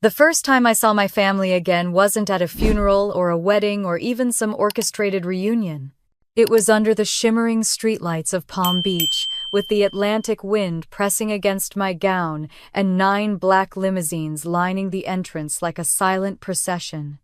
The first time I saw my family again wasn't at a funeral or a wedding or even some orchestrated reunion. It was under the shimmering streetlights of Palm Beach, with the Atlantic wind pressing against my gown and 9 black limousines lining the entrance like a silent procession.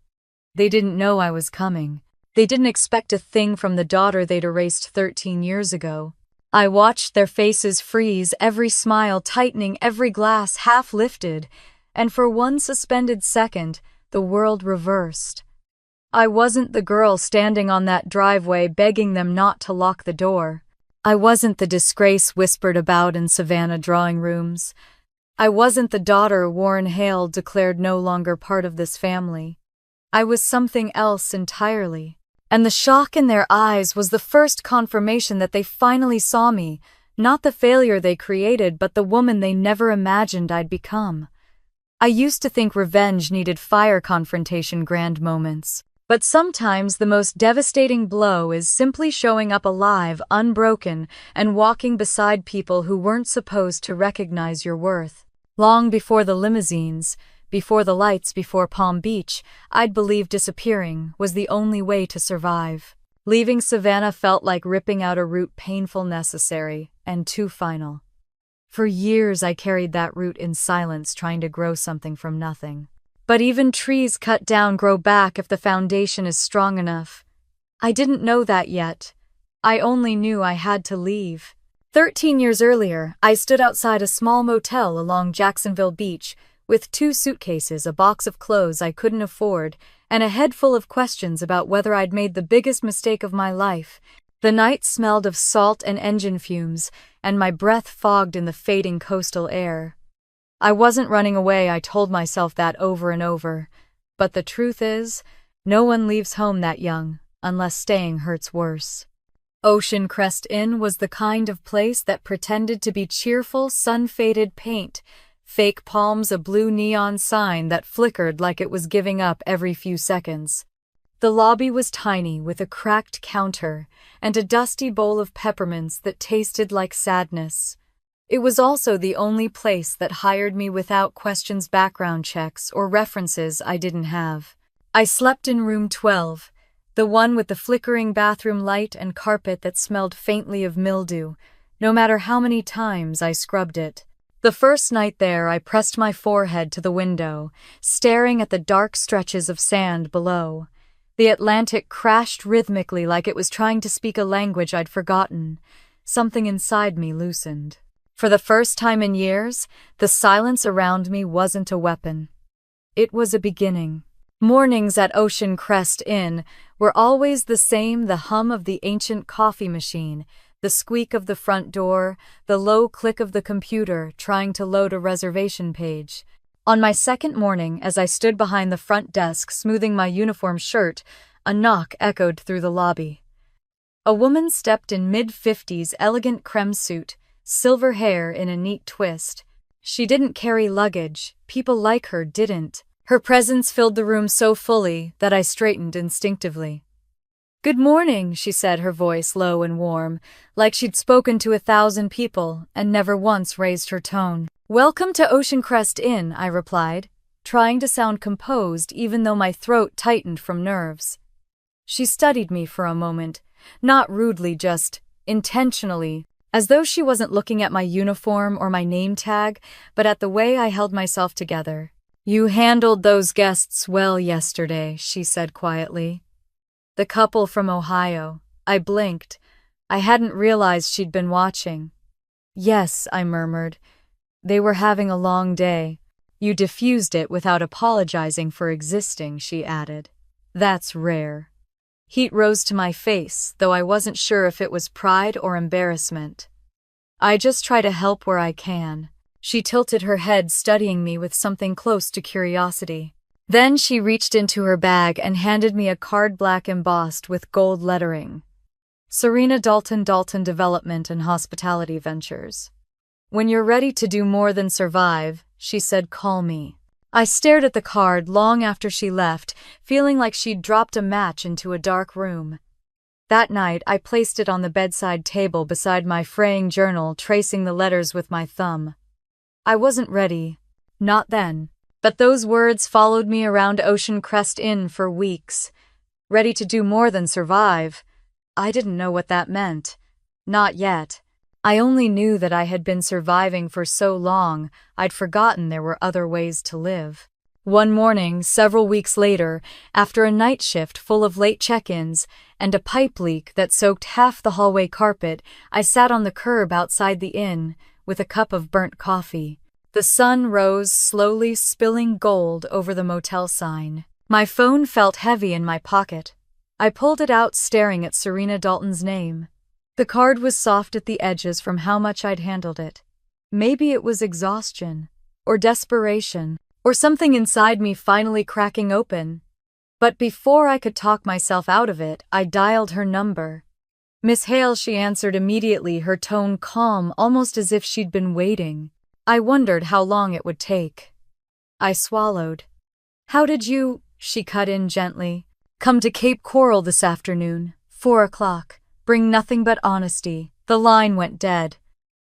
They didn't know I was coming. They didn't expect a thing from the daughter they'd erased 13 years ago. I watched their faces freeze, every smile tightening, every glass half lifted, and for one suspended second, the world reversed. I wasn't the girl standing on that driveway begging them not to lock the door. I wasn't the disgrace whispered about in Savannah drawing rooms. I wasn't the daughter Warren Hale declared no longer part of this family. I was something else entirely. And the shock in their eyes was the first confirmation that they finally saw me, not the failure they created, but the woman they never imagined I'd become. I used to think revenge needed fire confrontation grand moments. But sometimes the most devastating blow is simply showing up alive, unbroken, and walking beside people who weren't supposed to recognize your worth. Long before the limousines, before the lights, before Palm Beach, I'd believed disappearing was the only way to survive. Leaving Savannah felt like ripping out a root painful, necessary, and too final. For years I carried that root in silence, trying to grow something from nothing. But even trees cut down grow back if the foundation is strong enough. I didn't know that yet. I only knew I had to leave. 13 years earlier, I stood outside a small motel along Jacksonville Beach with 2 suitcases, a box of clothes I couldn't afford, and a head full of questions about whether I'd made the biggest mistake of my life. The night smelled of salt and engine fumes, and my breath fogged in the fading coastal air. I wasn't running away, I told myself that over and over. But the truth is, no one leaves home that young, unless staying hurts worse. Ocean Crest Inn was the kind of place that pretended to be cheerful, sun-faded paint, fake palms, a blue neon sign that flickered like it was giving up every few seconds. The lobby was tiny, with a cracked counter and a dusty bowl of peppermints that tasted like sadness. It was also the only place that hired me without questions, background checks, or references I didn't have. I slept in room 12, the one with the flickering bathroom light and carpet that smelled faintly of mildew, no matter how many times I scrubbed it. The first night there, I pressed my forehead to the window, staring at the dark stretches of sand below. The Atlantic crashed rhythmically like it was trying to speak a language I'd forgotten. Something inside me loosened. For the first time in years, the silence around me wasn't a weapon. It was a beginning. Mornings at Ocean Crest Inn were always the same, the hum of the ancient coffee machine, the squeak of the front door, the low click of the computer trying to load a reservation page. On my second morning, as I stood behind the front desk smoothing my uniform shirt, a knock echoed through the lobby. A woman stepped in mid-50s, elegant creme suit, silver hair in a neat twist. She didn't carry luggage. People like her didn't. Her presence filled the room so fully that I straightened instinctively. "Good morning," she said, her voice low and warm, like she'd spoken to 1,000 people and never once raised her tone. "Welcome to Ocean Crest Inn," I replied, trying to sound composed even though my throat tightened from nerves. She studied me for a moment, not rudely, just intentionally, as though she wasn't looking at my uniform or my name tag, but at the way I held myself together. "You handled those guests well yesterday," she said quietly. "The couple from Ohio." I blinked. I hadn't realized she'd been watching. "Yes," I murmured. "They were having a long day." "You diffused it without apologizing for existing," she added. "That's rare." Heat rose to my face, though I wasn't sure if it was pride or embarrassment. "I just try to help where I can." She tilted her head, studying me with something close to curiosity. Then she reached into her bag and handed me a card, black embossed with gold lettering. "Serena Dalton, Dalton Development and Hospitality Ventures." "When you're ready to do more than survive," she said, "call me." I stared at the card long after she left, feeling like she'd dropped a match into a dark room. That night, I placed it on the bedside table beside my fraying journal, tracing the letters with my thumb. I wasn't ready. Not then. But those words followed me around Ocean Crest Inn for weeks. Ready to do more than survive. I didn't know what that meant. Not yet. I only knew that I had been surviving for so long, I'd forgotten there were other ways to live. One morning, several weeks later, after a night shift full of late check-ins and a pipe leak that soaked half the hallway carpet, I sat on the curb outside the inn with a cup of burnt coffee. The sun rose slowly, spilling gold over the motel sign. My phone felt heavy in my pocket. I pulled it out, staring at Serena Dalton's name. The card was soft at the edges from how much I'd handled it. Maybe it was exhaustion, or desperation, or something inside me finally cracking open. But before I could talk myself out of it, I dialed her number. "Miss Hale," she answered immediately, her tone calm, almost as if she'd been waiting. I wondered how long it would take. I swallowed. "How did you," she cut in gently, "come to Cape Coral this afternoon, 4 o'clock? Bring nothing but honesty." The line went dead.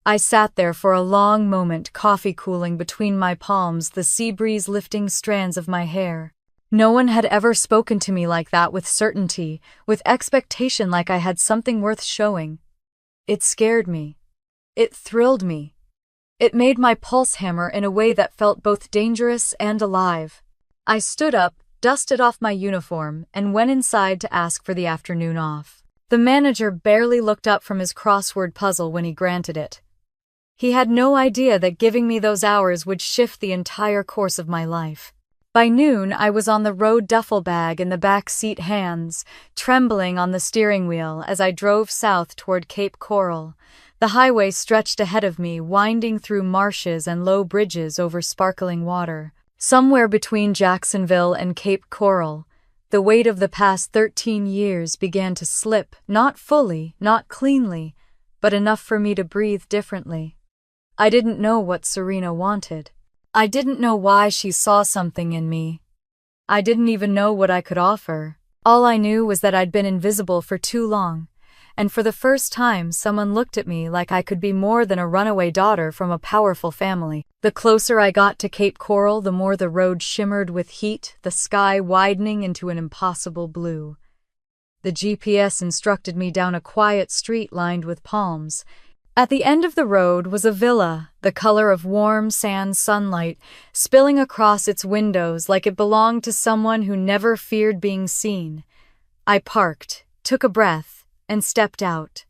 I sat there for a long moment, coffee cooling between my palms, the sea breeze lifting strands of my hair. No one had ever spoken to me like that, with certainty, with expectation, like I had something worth showing. It scared me. It thrilled me. It made my pulse hammer in a way that felt both dangerous and alive. I stood up, dusted off my uniform, and went inside to ask for the afternoon off. The manager barely looked up from his crossword puzzle when he granted it. He had no idea that giving me those hours would shift the entire course of my life. By noon, I was on the road, duffel bag in the back seat, hands trembling on the steering wheel as I drove south toward Cape Coral. The highway stretched ahead of me, winding through marshes and low bridges over sparkling water. Somewhere between Jacksonville and Cape Coral, the weight of the past 13 years began to slip, not fully, not cleanly, but enough for me to breathe differently. I didn't know what Serena wanted. I didn't know why she saw something in me. I didn't even know what I could offer. All I knew was that I'd been invisible for too long, and for the first time someone looked at me like I could be more than a runaway daughter from a powerful family. The closer I got to Cape Coral, the more the road shimmered with heat, the sky widening into an impossible blue. The GPS instructed me down a quiet street lined with palms. At the end of the road was a villa, the color of warm sand sunlight, spilling across its windows like it belonged to someone who never feared being seen. I parked, took a breath, and stepped out.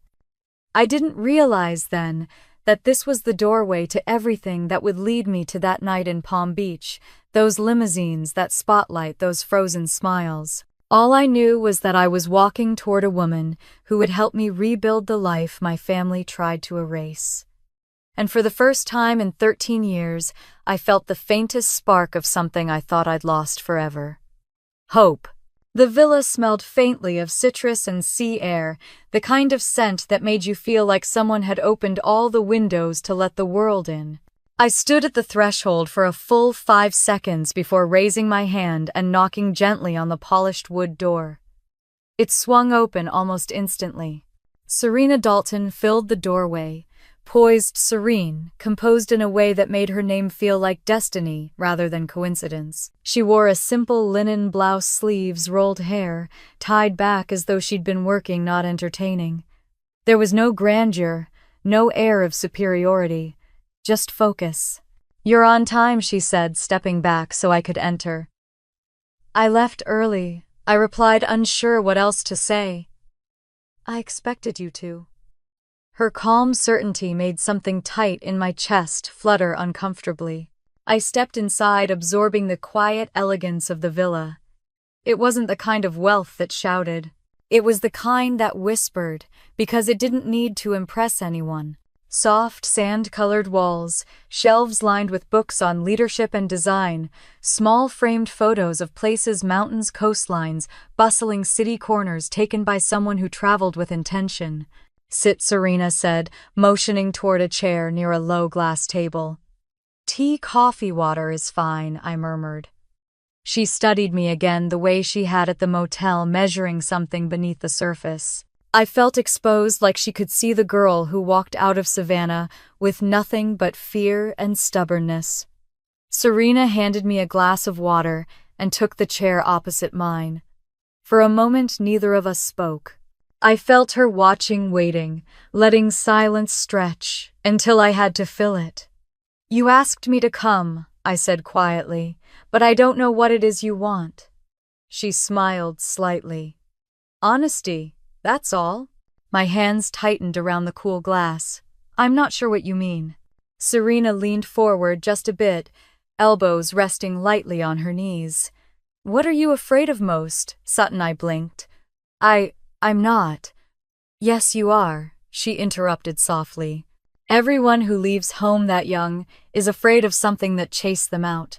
I didn't realize then that this was the doorway to everything that would lead me to that night in Palm Beach, those limousines, that spotlight, those frozen smiles. All I knew was that I was walking toward a woman who would help me rebuild the life my family tried to erase. And for the first time in 13 years, I felt the faintest spark of something I thought I'd lost forever. Hope. The villa smelled faintly of citrus and sea air, the kind of scent that made you feel like someone had opened all the windows to let the world in. I stood at the threshold for a full 5 seconds before raising my hand and knocking gently on the polished wood door. It swung open almost instantly. Serena Dalton filled the doorway, poised, serene, composed in a way that made her name feel like destiny rather than coincidence. She wore a simple linen blouse, sleeves, rolled hair, tied back as though she'd been working, not entertaining. There was no grandeur, no air of superiority, just focus. "You're on time," she said, stepping back so I could enter. "I left early," I replied, unsure what else to say. "I expected you to." Her calm certainty made something tight in my chest flutter uncomfortably. I stepped inside, absorbing the quiet elegance of the villa. It wasn't the kind of wealth that shouted. It was the kind that whispered, because it didn't need to impress anyone. Soft, sand-colored walls, shelves lined with books on leadership and design, small framed photos of places, mountains, coastlines, bustling city corners taken by someone who traveled with intention. "Sit," Serena said, motioning toward a chair near a low glass table. "Tea, coffee, water is fine," I murmured. She studied me again, the way she had at the motel, measuring something beneath the surface. I felt exposed, like she could see the girl who walked out of Savannah with nothing but fear and stubbornness. Serena handed me a glass of water and took the chair opposite mine. For a moment, neither of us spoke. I felt her watching, waiting, letting silence stretch until I had to fill it. "You asked me to come," I said quietly, "but I don't know what it is you want." She smiled slightly. "Honesty, that's all." My hands tightened around the cool glass. "I'm not sure what you mean." Serena leaned forward just a bit, elbows resting lightly on her knees. "What are you afraid of most?" Sutton. I blinked. I'm not." "Yes, you are," she interrupted softly. "Everyone who leaves home that young is afraid of something that chased them out."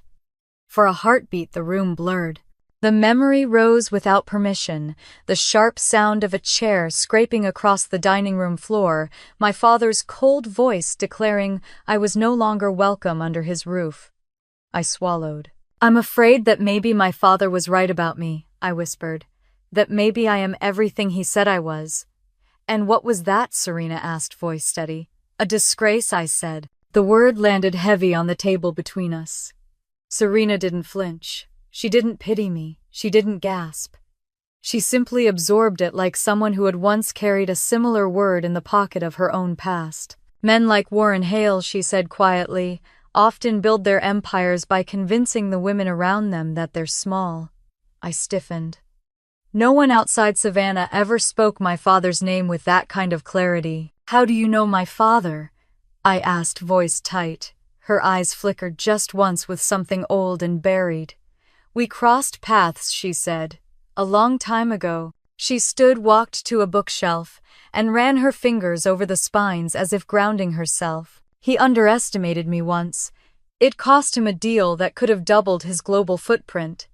For a heartbeat, the room blurred. The memory rose without permission, the sharp sound of a chair scraping across the dining room floor, my father's cold voice declaring I was no longer welcome under his roof. I swallowed. "I'm afraid that maybe my father was right about me," I whispered. "That maybe I am everything he said I was." "And what was that?" Serena asked, voice steady. "A disgrace," I said. The word landed heavy on the table between us. Serena didn't flinch. She didn't pity me. She didn't gasp. She simply absorbed it like someone who had once carried a similar word in the pocket of her own past. "Men like Warren Hale," she said quietly, "often build their empires by convincing the women around them that they're small." I stiffened. No one outside Savannah ever spoke my father's name with that kind of clarity. "How do you know my father?" I asked, voice tight. Her eyes flickered just once with something old and buried. "We crossed paths," she said. "A long time ago." She stood, walked to a bookshelf, and ran her fingers over the spines as if grounding herself. "He underestimated me once. It cost him a deal that could have doubled his global footprint."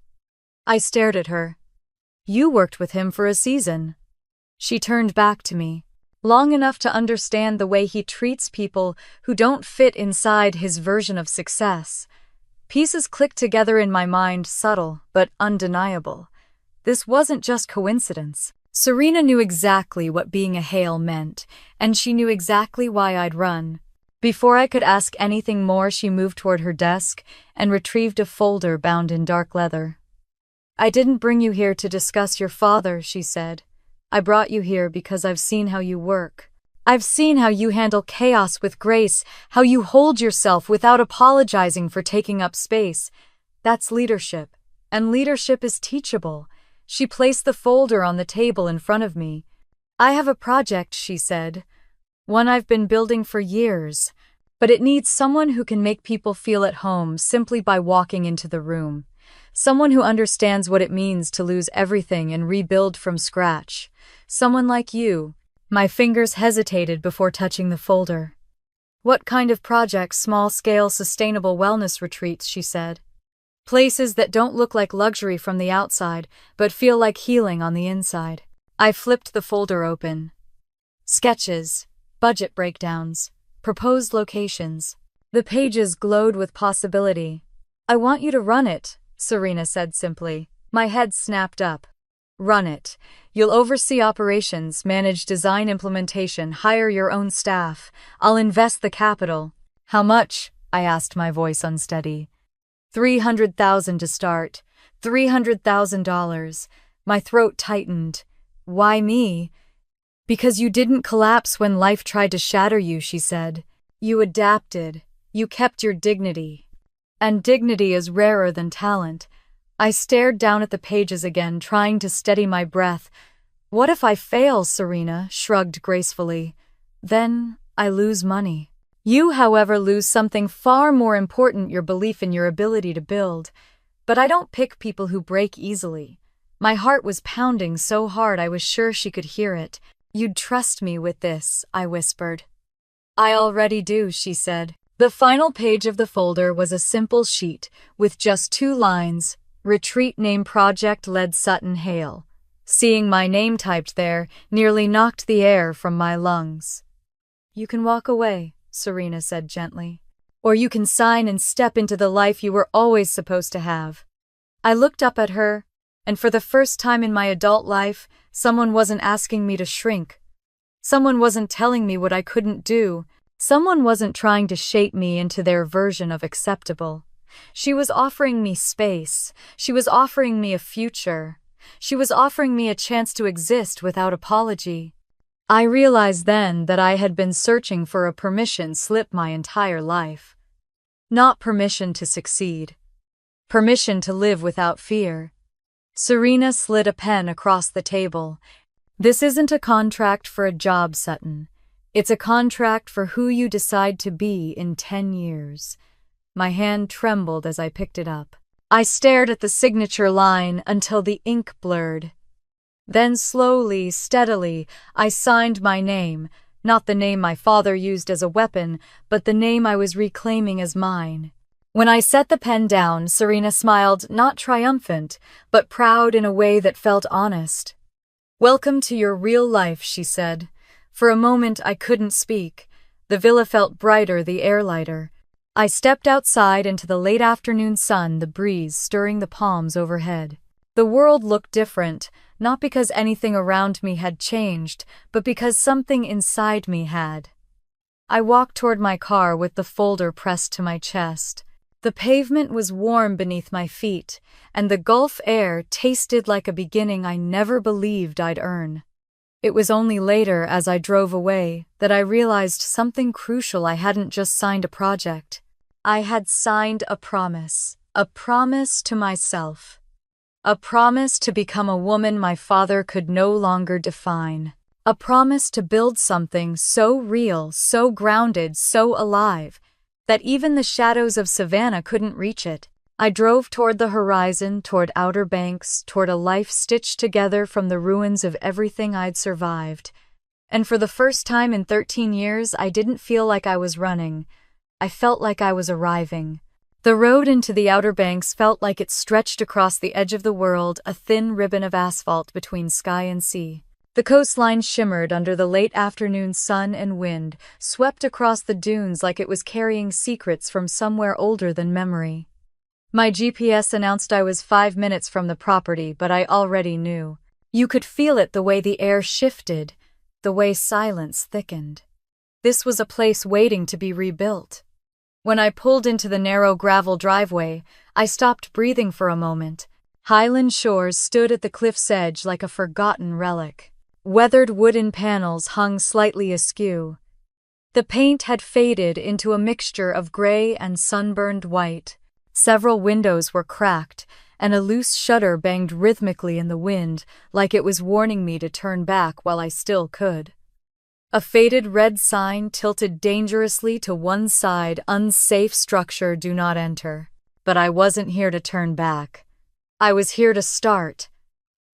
I stared at her. "You worked with him for a season." She turned back to me. "Long enough to understand the way he treats people who don't fit inside his version of success." Pieces clicked together in my mind, subtle but undeniable. This wasn't just coincidence. Serena knew exactly what being a Hale meant, and she knew exactly why I'd run. Before I could ask anything more, she moved toward her desk and retrieved a folder bound in dark leather. "I didn't bring you here to discuss your father," she said. "I brought you here because I've seen how you work. I've seen how you handle chaos with grace, how you hold yourself without apologizing for taking up space. That's leadership, and leadership is teachable." She placed the folder on the table in front of me. "I have a project," she said, "one I've been building for years, but it needs someone who can make people feel at home simply by walking into the room. Someone who understands what it means to lose everything and rebuild from scratch. Someone like you." My fingers hesitated before touching the folder. "What kind of projects?" "Small-scale sustainable wellness retreats," she said. "Places that don't look like luxury from the outside, but feel like healing on the inside." I flipped the folder open. Sketches, budget breakdowns, proposed locations. The pages glowed with possibility. "I want you to run it," Serena said simply. My head snapped up. "Run it. You'll oversee operations, manage design implementation, hire your own staff. I'll invest the capital." "How much?" I asked, my voice unsteady. $300,000 to start. $300,000. My throat tightened. "Why me?" "Because you didn't collapse when life tried to shatter you," she said. "You adapted. You kept your dignity. And dignity is rarer than talent." I stared down at the pages again, trying to steady my breath. "What if I fail?" Serena shrugged gracefully. "Then I lose money. You, however, lose something far more important, your belief in your ability to build. But I don't pick people who break easily." My heart was pounding so hard I was sure she could hear it. "You'd trust me with this," I whispered. "I already do," she said. The final page of the folder was a simple sheet with just 2 lines. "Retreat name project led Sutton Hale." Seeing my name typed there nearly knocked the air from my lungs. "You can walk away," Serena said gently. "Or you can sign and step into the life you were always supposed to have." I looked up at her, and for the first time in my adult life, someone wasn't asking me to shrink. Someone wasn't telling me what I couldn't do. Someone wasn't trying to shape me into their version of acceptable. She was offering me space. She was offering me a future. She was offering me a chance to exist without apology. I realized then that I had been searching for a permission slip my entire life. Not permission to succeed. Permission to live without fear. Serena slid a pen across the table. This isn't a contract for a job, Sutton. It's a contract for who you decide to be in 10 years. My hand trembled as I picked it up. I stared at the signature line until the ink blurred. Then slowly, steadily, I signed my name, not the name my father used as a weapon, but the name I was reclaiming as mine. When I set the pen down, Serena smiled, not triumphant, but proud in a way that felt honest. "Welcome to your real life," she said. For a moment I couldn't speak. The villa felt brighter, the air lighter. I stepped outside into the late afternoon sun, the breeze stirring the palms overhead. The world looked different, not because anything around me had changed, but because something inside me had. I walked toward my car with the folder pressed to my chest. The pavement was warm beneath my feet, and the Gulf air tasted like a beginning I never believed I'd earn. It was only later, as I drove away, that I realized something crucial. I hadn't just signed a project. I had signed a promise to myself. A promise to become a woman my father could no longer define. A promise to build something so real, so grounded, so alive, that even the shadows of Savannah couldn't reach it. I drove toward the horizon, toward Outer Banks, toward a life stitched together from the ruins of everything I'd survived. And for the first time in 13 years, I didn't feel like I was running. I felt like I was arriving. The road into the Outer Banks felt like it stretched across the edge of the world, a thin ribbon of asphalt between sky and sea. The coastline shimmered under the late afternoon sun, and wind swept across the dunes like it was carrying secrets from somewhere older than memory. My GPS announced I was 5 minutes from the property, but I already knew. You could feel it, the way the air shifted, the way silence thickened. This was a place waiting to be rebuilt. When I pulled into the narrow gravel driveway, I stopped breathing for a moment. Highland Shores stood at the cliff's edge like a forgotten relic. Weathered wooden panels hung slightly askew. The paint had faded into a mixture of gray and sunburned white. Several windows were cracked, and a loose shutter banged rhythmically in the wind, like it was warning me to turn back while I still could. A faded red sign tilted dangerously to one side, "Unsafe structure, do not enter." But I wasn't here to turn back. I was here to start.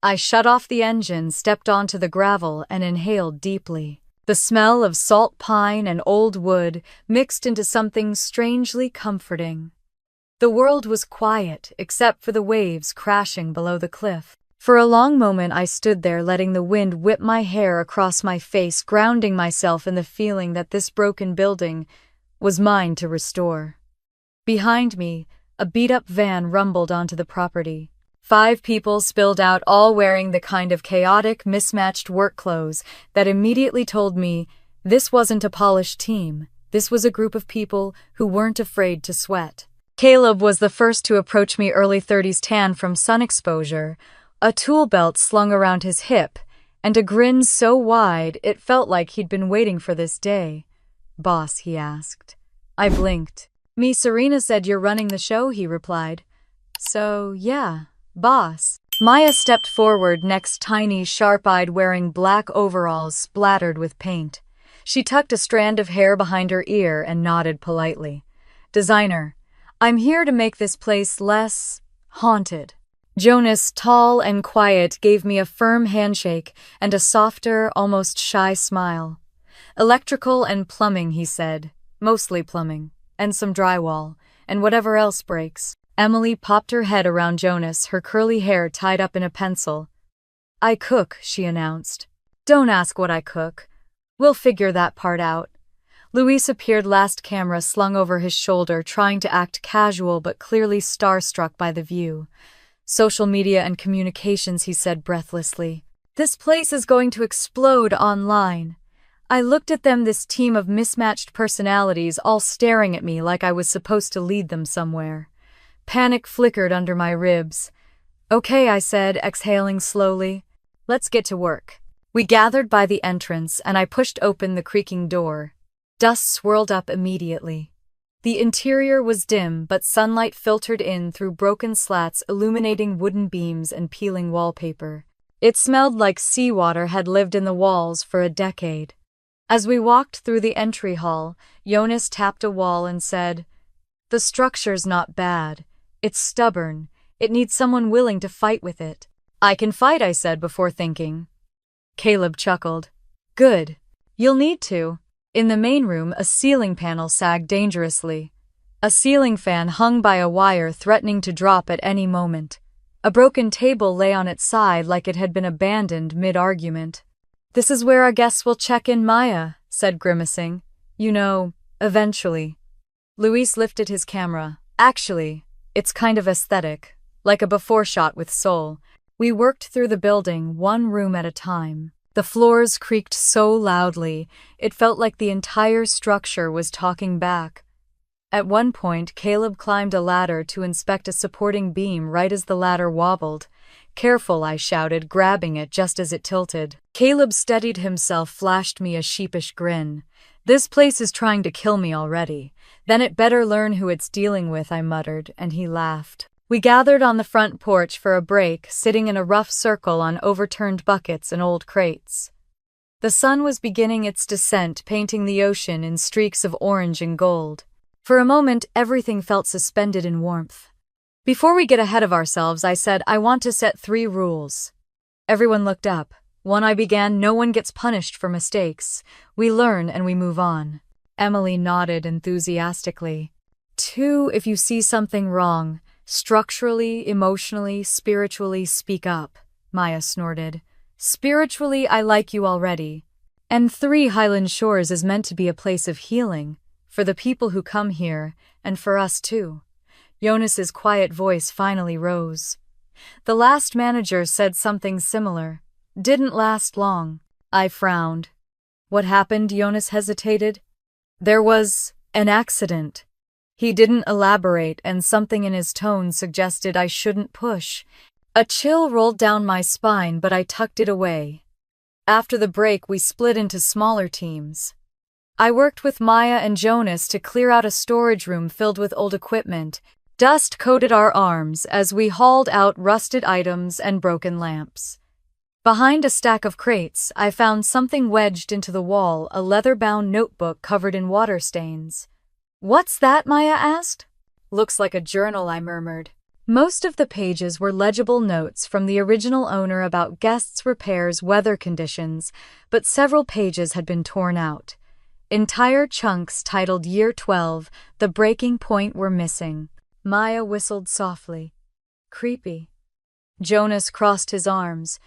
I shut off the engine, stepped onto the gravel, and inhaled deeply. The smell of salt pine and old wood mixed into something strangely comforting. The world was quiet, except for the waves crashing below the cliff. For a long moment I stood there, letting the wind whip my hair across my face, grounding myself in the feeling that this broken building was mine to restore. Behind me, a beat-up van rumbled onto the property. 5 people spilled out, all wearing the kind of chaotic, mismatched work clothes that immediately told me this wasn't a polished team. This was a group of people who weren't afraid to sweat. Caleb was the first to approach me, early 30s, tan from sun exposure, a tool belt slung around his hip, and a grin so wide it felt like he'd been waiting for this day. "Boss?" he asked. I blinked. "Me, Serena said you're running the show," he replied. "So, yeah, boss." Maya stepped forward next, tiny, sharp-eyed, wearing black overalls splattered with paint. She tucked a strand of hair behind her ear and nodded politely. "Designer. I'm here to make this place less haunted." Jonas, tall and quiet, gave me a firm handshake and a softer, almost shy smile. "Electrical and plumbing," he said. "Mostly plumbing. And some drywall. And whatever else breaks." Emily popped her head around Jonas, her curly hair tied up in a pencil. "I cook," she announced. "Don't ask what I cook. We'll figure that part out." Luis appeared last, camera slung over his shoulder, trying to act casual but clearly starstruck by the view. "Social media and communications," he said breathlessly. "This place is going to explode online." I looked at them, this team of mismatched personalities, all staring at me like I was supposed to lead them somewhere. Panic flickered under my ribs. "Okay," I said, exhaling slowly. "Let's get to work." We gathered by the entrance, and I pushed open the creaking door. Dust swirled up immediately. The interior was dim, but sunlight filtered in through broken slats, illuminating wooden beams and peeling wallpaper. It smelled like seawater had lived in the walls for a decade. As we walked through the entry hall, Jonas tapped a wall and said, "The structure's not bad. It's stubborn. It needs someone willing to fight with it." "I can fight," I said before thinking. Caleb chuckled. "Good. You'll need to." In the main room, a ceiling panel sagged dangerously. A ceiling fan hung by a wire, threatening to drop at any moment. A broken table lay on its side like it had been abandoned mid-argument. "This is where our guests will check in," Maya said, grimacing. "You know, eventually." Luis lifted his camera. "Actually, it's kind of aesthetic, like a before shot with soul." We worked through the building, one room at a time. The floors creaked so loudly, it felt like the entire structure was talking back. At one point, Caleb climbed a ladder to inspect a supporting beam right as the ladder wobbled. "Careful," I shouted, grabbing it just as it tilted. Caleb steadied himself, flashed me a sheepish grin. "This place is trying to kill me already. Then it better learn who it's dealing with," I muttered, and he laughed. We gathered on the front porch for a break, sitting in a rough circle on overturned buckets and old crates. The sun was beginning its descent, painting the ocean in streaks of orange and gold. For a moment, everything felt suspended in warmth. "Before we get ahead of ourselves," I said, "I want to set 3 rules." Everyone looked up. "1," I began, "no one gets punished for mistakes. We learn and we move on." Emily nodded enthusiastically. 2, if you see something wrong, structurally, emotionally, spiritually, speak up," Maya snorted. "Spiritually, I like you already." And 3, Highland Shores is meant to be a place of healing, for the people who come here, and for us too. Jonas's quiet voice finally rose. The last manager said something similar. Didn't last long. I frowned. "What happened?" Jonas hesitated. "There was an accident." He didn't elaborate, and something in his tone suggested I shouldn't push. A chill rolled down my spine, but I tucked it away. After the break, we split into smaller teams. I worked with Maya and Jonas to clear out a storage room filled with old equipment. Dust coated our arms as we hauled out rusted items and broken lamps. Behind a stack of crates, I found something wedged into the wall, a leather-bound notebook covered in water stains. "What's that?" Maya asked. "Looks like a journal," I murmured. Most of the pages were legible notes from the original owner about guests, repairs, weather conditions, but several pages had been torn out. Entire chunks titled Year 12, The Breaking Point, were missing. Maya whistled softly. "Creepy." Jonas crossed his arms.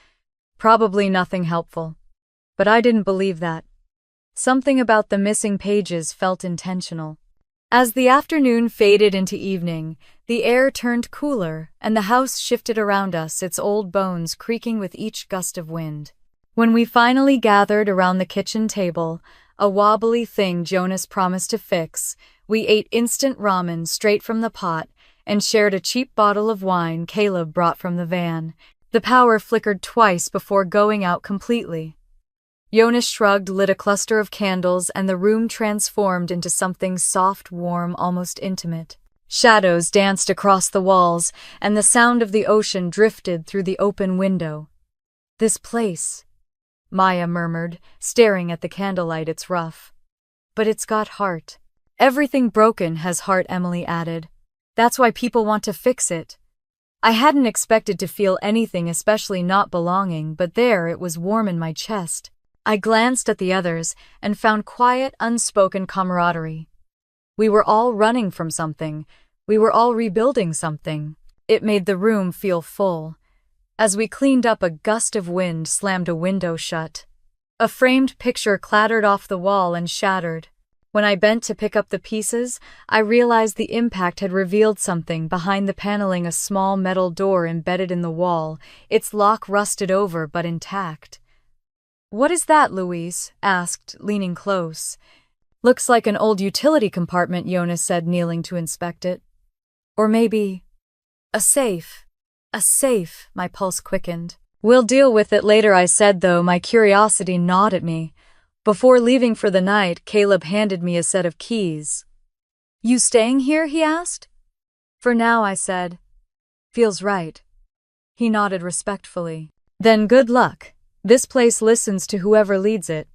"Probably nothing helpful." But I didn't believe that. Something about the missing pages felt intentional. As the afternoon faded into evening, the air turned cooler, and the house shifted around us, its old bones creaking with each gust of wind. When we finally gathered around the kitchen table, a wobbly thing Jonas promised to fix, we ate instant ramen straight from the pot and shared a cheap bottle of wine Caleb brought from the van. The power flickered twice before going out completely. Jonas shrugged, lit a cluster of candles, and the room transformed into something soft, warm, almost intimate. Shadows danced across the walls, and the sound of the ocean drifted through the open window. "This place," Maya murmured, staring at the candlelight. "It's rough. But it's got heart." "Everything broken has heart," Emily added. "That's why people want to fix it." I hadn't expected to feel anything, especially not belonging, but there it was, warm in my chest. I glanced at the others and found quiet, unspoken camaraderie. We were all running from something. We were all rebuilding something. It made the room feel full. As we cleaned up, a gust of wind slammed a window shut. A framed picture clattered off the wall and shattered. When I bent to pick up the pieces, I realized the impact had revealed something behind the paneling, a small metal door embedded in the wall, its lock rusted over but intact. "What is that?" Louise asked, leaning close. "Looks like an old utility compartment," Jonas said, kneeling to inspect it. "Or maybe A safe. A safe, my pulse quickened. We'll deal with it later, I said, though my curiosity gnawed at me. Before leaving for the night, Caleb handed me a set of keys. You staying here? He asked. For now, I said. Feels right. He nodded respectfully. Then good luck. This place listens to whoever leads it.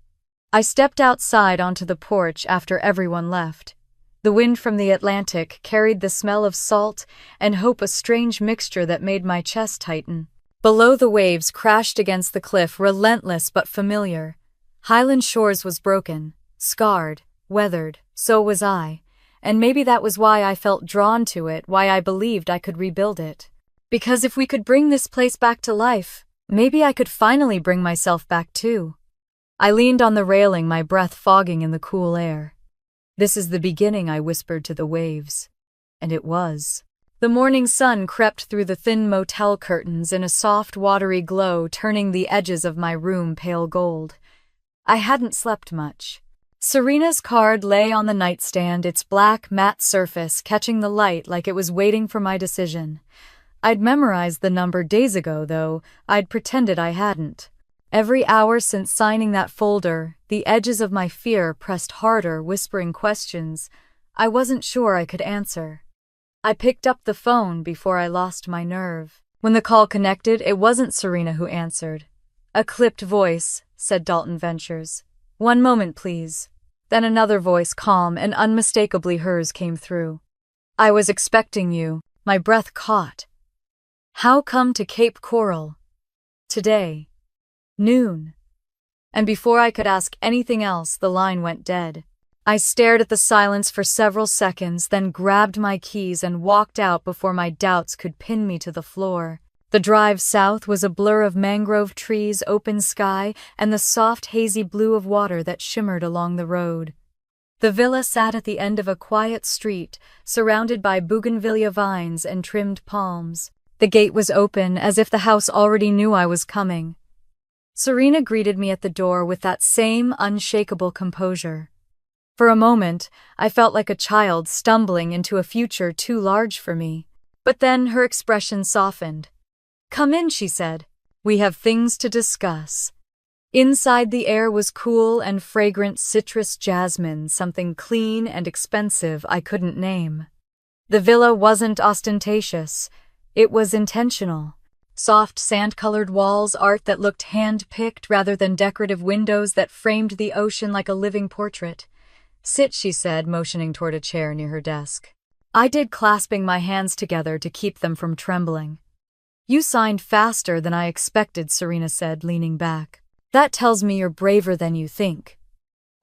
I stepped outside onto the porch after everyone left. The wind from the Atlantic carried the smell of salt and hope, a strange mixture that made my chest tighten. Below, the waves crashed against the cliff, relentless but familiar. Highland Shores was broken, scarred, weathered, so was I, and maybe that was why I felt drawn to it, why I believed I could rebuild it. Because if we could bring this place back to life, maybe I could finally bring myself back too. I leaned on the railing, my breath fogging in the cool air. This is the beginning, I whispered to the waves. And it was. The morning sun crept through the thin motel curtains in a soft, watery glow, turning the edges of my room pale gold. I hadn't slept much. Serena's card lay on the nightstand, its black, matte surface catching the light like it was waiting for my decision. I'd memorized the number days ago, though I'd pretended I hadn't. Every hour since signing that folder, the edges of my fear pressed harder, whispering questions I wasn't sure I could answer. I picked up the phone before I lost my nerve. When the call connected, it wasn't Serena who answered. A clipped voice, said Dalton Ventures. One moment, please. Then another voice, calm and unmistakably hers, came through. I was expecting you. My breath caught. How come to Cape Coral? Today. Noon. And before I could ask anything else, the line went dead. I stared at the silence for several seconds, then grabbed my keys and walked out before my doubts could pin me to the floor. The drive south was a blur of mangrove trees, open sky, and the soft, hazy blue of water that shimmered along the road. The villa sat at the end of a quiet street, surrounded by bougainvillea vines and trimmed palms. The gate was open, as if the house already knew I was coming. Serena greeted me at the door with that same unshakable composure. For a moment, I felt like a child stumbling into a future too large for me. But then her expression softened. Come in, she said. We have things to discuss. Inside, the air was cool and fragrant citrus jasmine, something clean and expensive I couldn't name. The villa wasn't ostentatious. It was intentional. Soft sand-colored walls, art that looked hand-picked rather than decorative windows that framed the ocean like a living portrait. Sit, she said, motioning toward a chair near her desk. I did, clasping my hands together to keep them from trembling. You signed faster than I expected, Serena said, leaning back. That tells me you're braver than you think.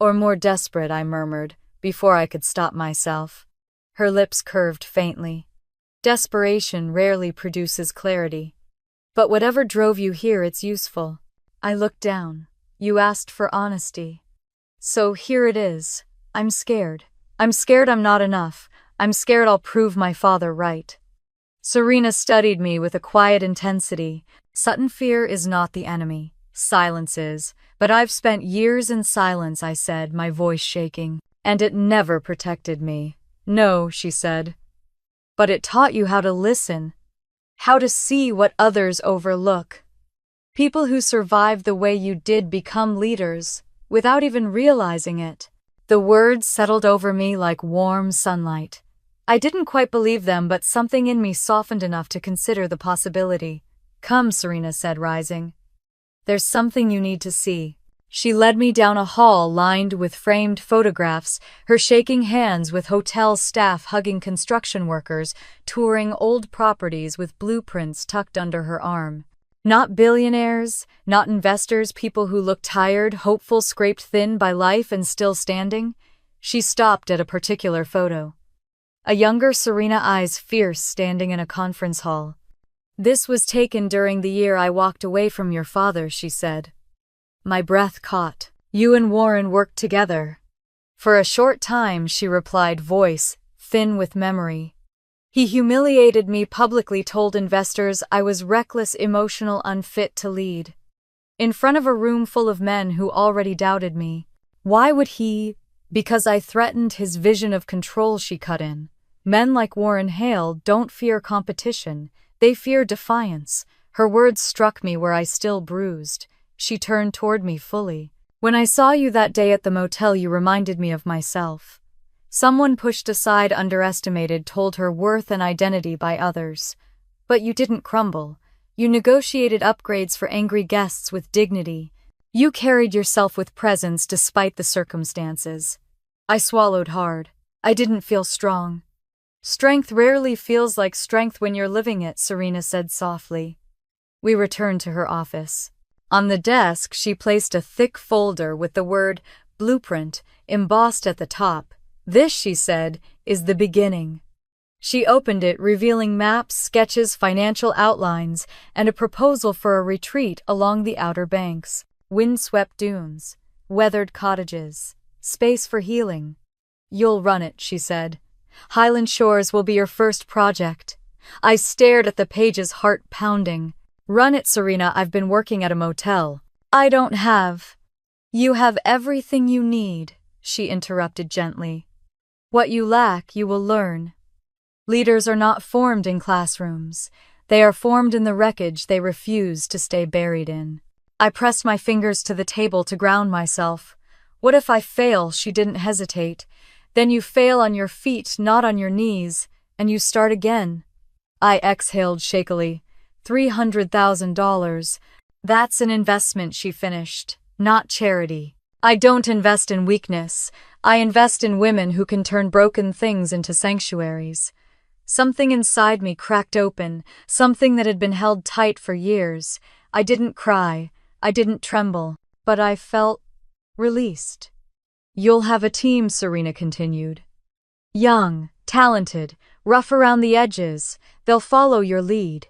Or more desperate, I murmured, before I could stop myself. Her lips curved faintly. Desperation rarely produces clarity. But whatever drove you here, it's useful. I looked down. You asked for honesty. So here it is. I'm scared. I'm scared I'm not enough. I'm scared I'll prove my father right. Serena studied me with a quiet intensity. Sudden fear is not the enemy. Silence is. But I've spent years in silence, I said, my voice shaking. And it never protected me. No, she said. But it taught you how to listen. How to see what others overlook. People who survive the way you did become leaders, without even realizing it. The words settled over me like warm sunlight. I didn't quite believe them, but something in me softened enough to consider the possibility. Come, Serena said, rising. There's something you need to see. She led me down a hall lined with framed photographs, her shaking hands with hotel staff hugging construction workers, touring old properties with blueprints tucked under her arm. Not billionaires, not investors, people who looked tired, hopeful, scraped thin by life and still standing. She stopped at a particular photo. A younger Serena, eyes fierce, standing in a conference hall. This was taken during the year I walked away from your father, she said. My breath caught. You and Warren worked together. For a short time, she replied, voice thin with memory. He humiliated me publicly, told investors I was reckless, emotional, unfit to lead. In front of a room full of men who already doubted me. Why would he? Because I threatened his vision of control, she cut in. Men like Warren Hale don't fear competition, they fear defiance. Her words struck me where I still bruised. She turned toward me fully. When I saw you that day at the motel, you reminded me of myself. Someone pushed aside, underestimated, told her worth and identity by others. But you didn't crumble. You negotiated upgrades for angry guests with dignity. You carried yourself with presence despite the circumstances. I swallowed hard. I didn't feel strong. Strength rarely feels like strength when you're living it, Serena said softly. We returned to her office. On the desk, she placed a thick folder with the word blueprint embossed at the top. This, she said, is the beginning. She opened it, revealing maps, sketches, financial outlines, and a proposal for a retreat along the Outer Banks. Windswept dunes, weathered cottages, space for healing. You'll run it, she said. Highland Shores will be your first project. I stared at the pages, heart pounding. Run it, Serena, I've been working at a motel. I don't have. You have everything you need, she interrupted gently. What you lack, you will learn. Leaders are not formed in classrooms. They are formed in the wreckage they refuse to stay buried in. I pressed my fingers to the table to ground myself. What if I fail? She didn't hesitate. Then you fail on your feet, not on your knees, and you start again. I exhaled shakily. $300,000. That's an investment, she finished, not charity. I don't invest in weakness. I invest in women who can turn broken things into sanctuaries. Something inside me cracked open, something that had been held tight for years. I didn't cry. I didn't tremble, but I felt released. You'll have a team, Serena continued. Young, talented, rough around the edges. They'll follow your lead.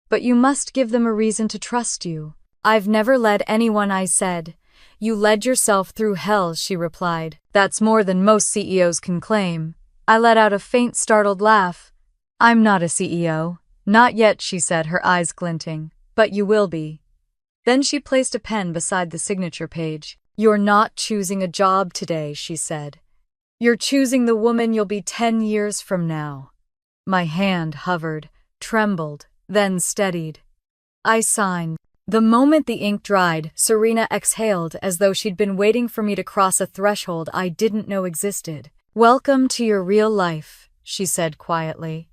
But you must give them a reason to trust you. I've never led anyone, I said. You led yourself through hell, she replied. That's more than most CEOs can claim. I let out a faint, startled laugh. I'm not a CEO. Not yet, she said, her eyes glinting. But you will be. Then she placed a pen beside the signature page. You're not choosing a job today, she said. You're choosing the woman you'll be 10 years from now. My hand hovered, trembled, then steadied. I signed. The moment the ink dried, Serena exhaled as though she'd been waiting for me to cross a threshold I didn't know existed. Welcome to your real life, she said quietly.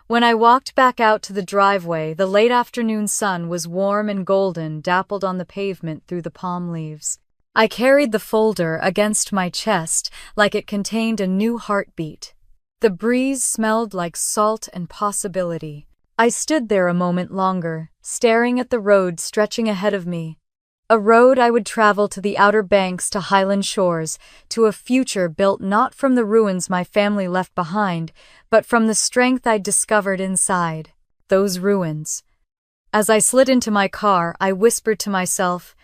When I walked back out to the driveway, the late afternoon sun was warm and golden, dappled on the pavement through the palm leaves. I carried the folder against my chest like it contained a new heartbeat. The breeze smelled like salt and possibility. I stood there a moment longer, staring at the road stretching ahead of me. A road I would travel to the Outer Banks, to Highland Shores, to a future built not from the ruins my family left behind, but from the strength I'd discovered inside those ruins. As I slid into my car, I whispered to myself,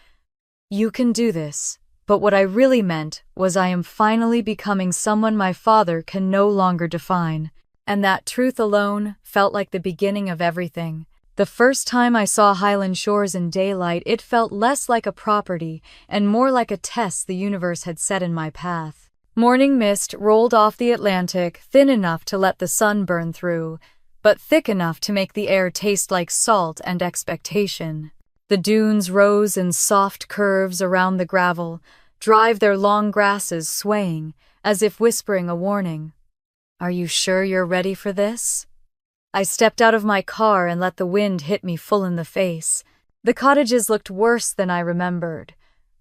"You can do this." But what I really meant was I am finally becoming someone my father can no longer define. And that truth alone felt like the beginning of everything. The first time I saw Highland Shores in daylight, it felt less like a property and more like a test the universe had set in my path. Morning mist rolled off the Atlantic, thin enough to let the sun burn through, but thick enough to make the air taste like salt and expectation. The dunes rose in soft curves around the gravel, drive their long grasses swaying, as if whispering a warning. Are you sure you're ready for this? I stepped out of my car and let the wind hit me full in the face. The cottages looked worse than I remembered.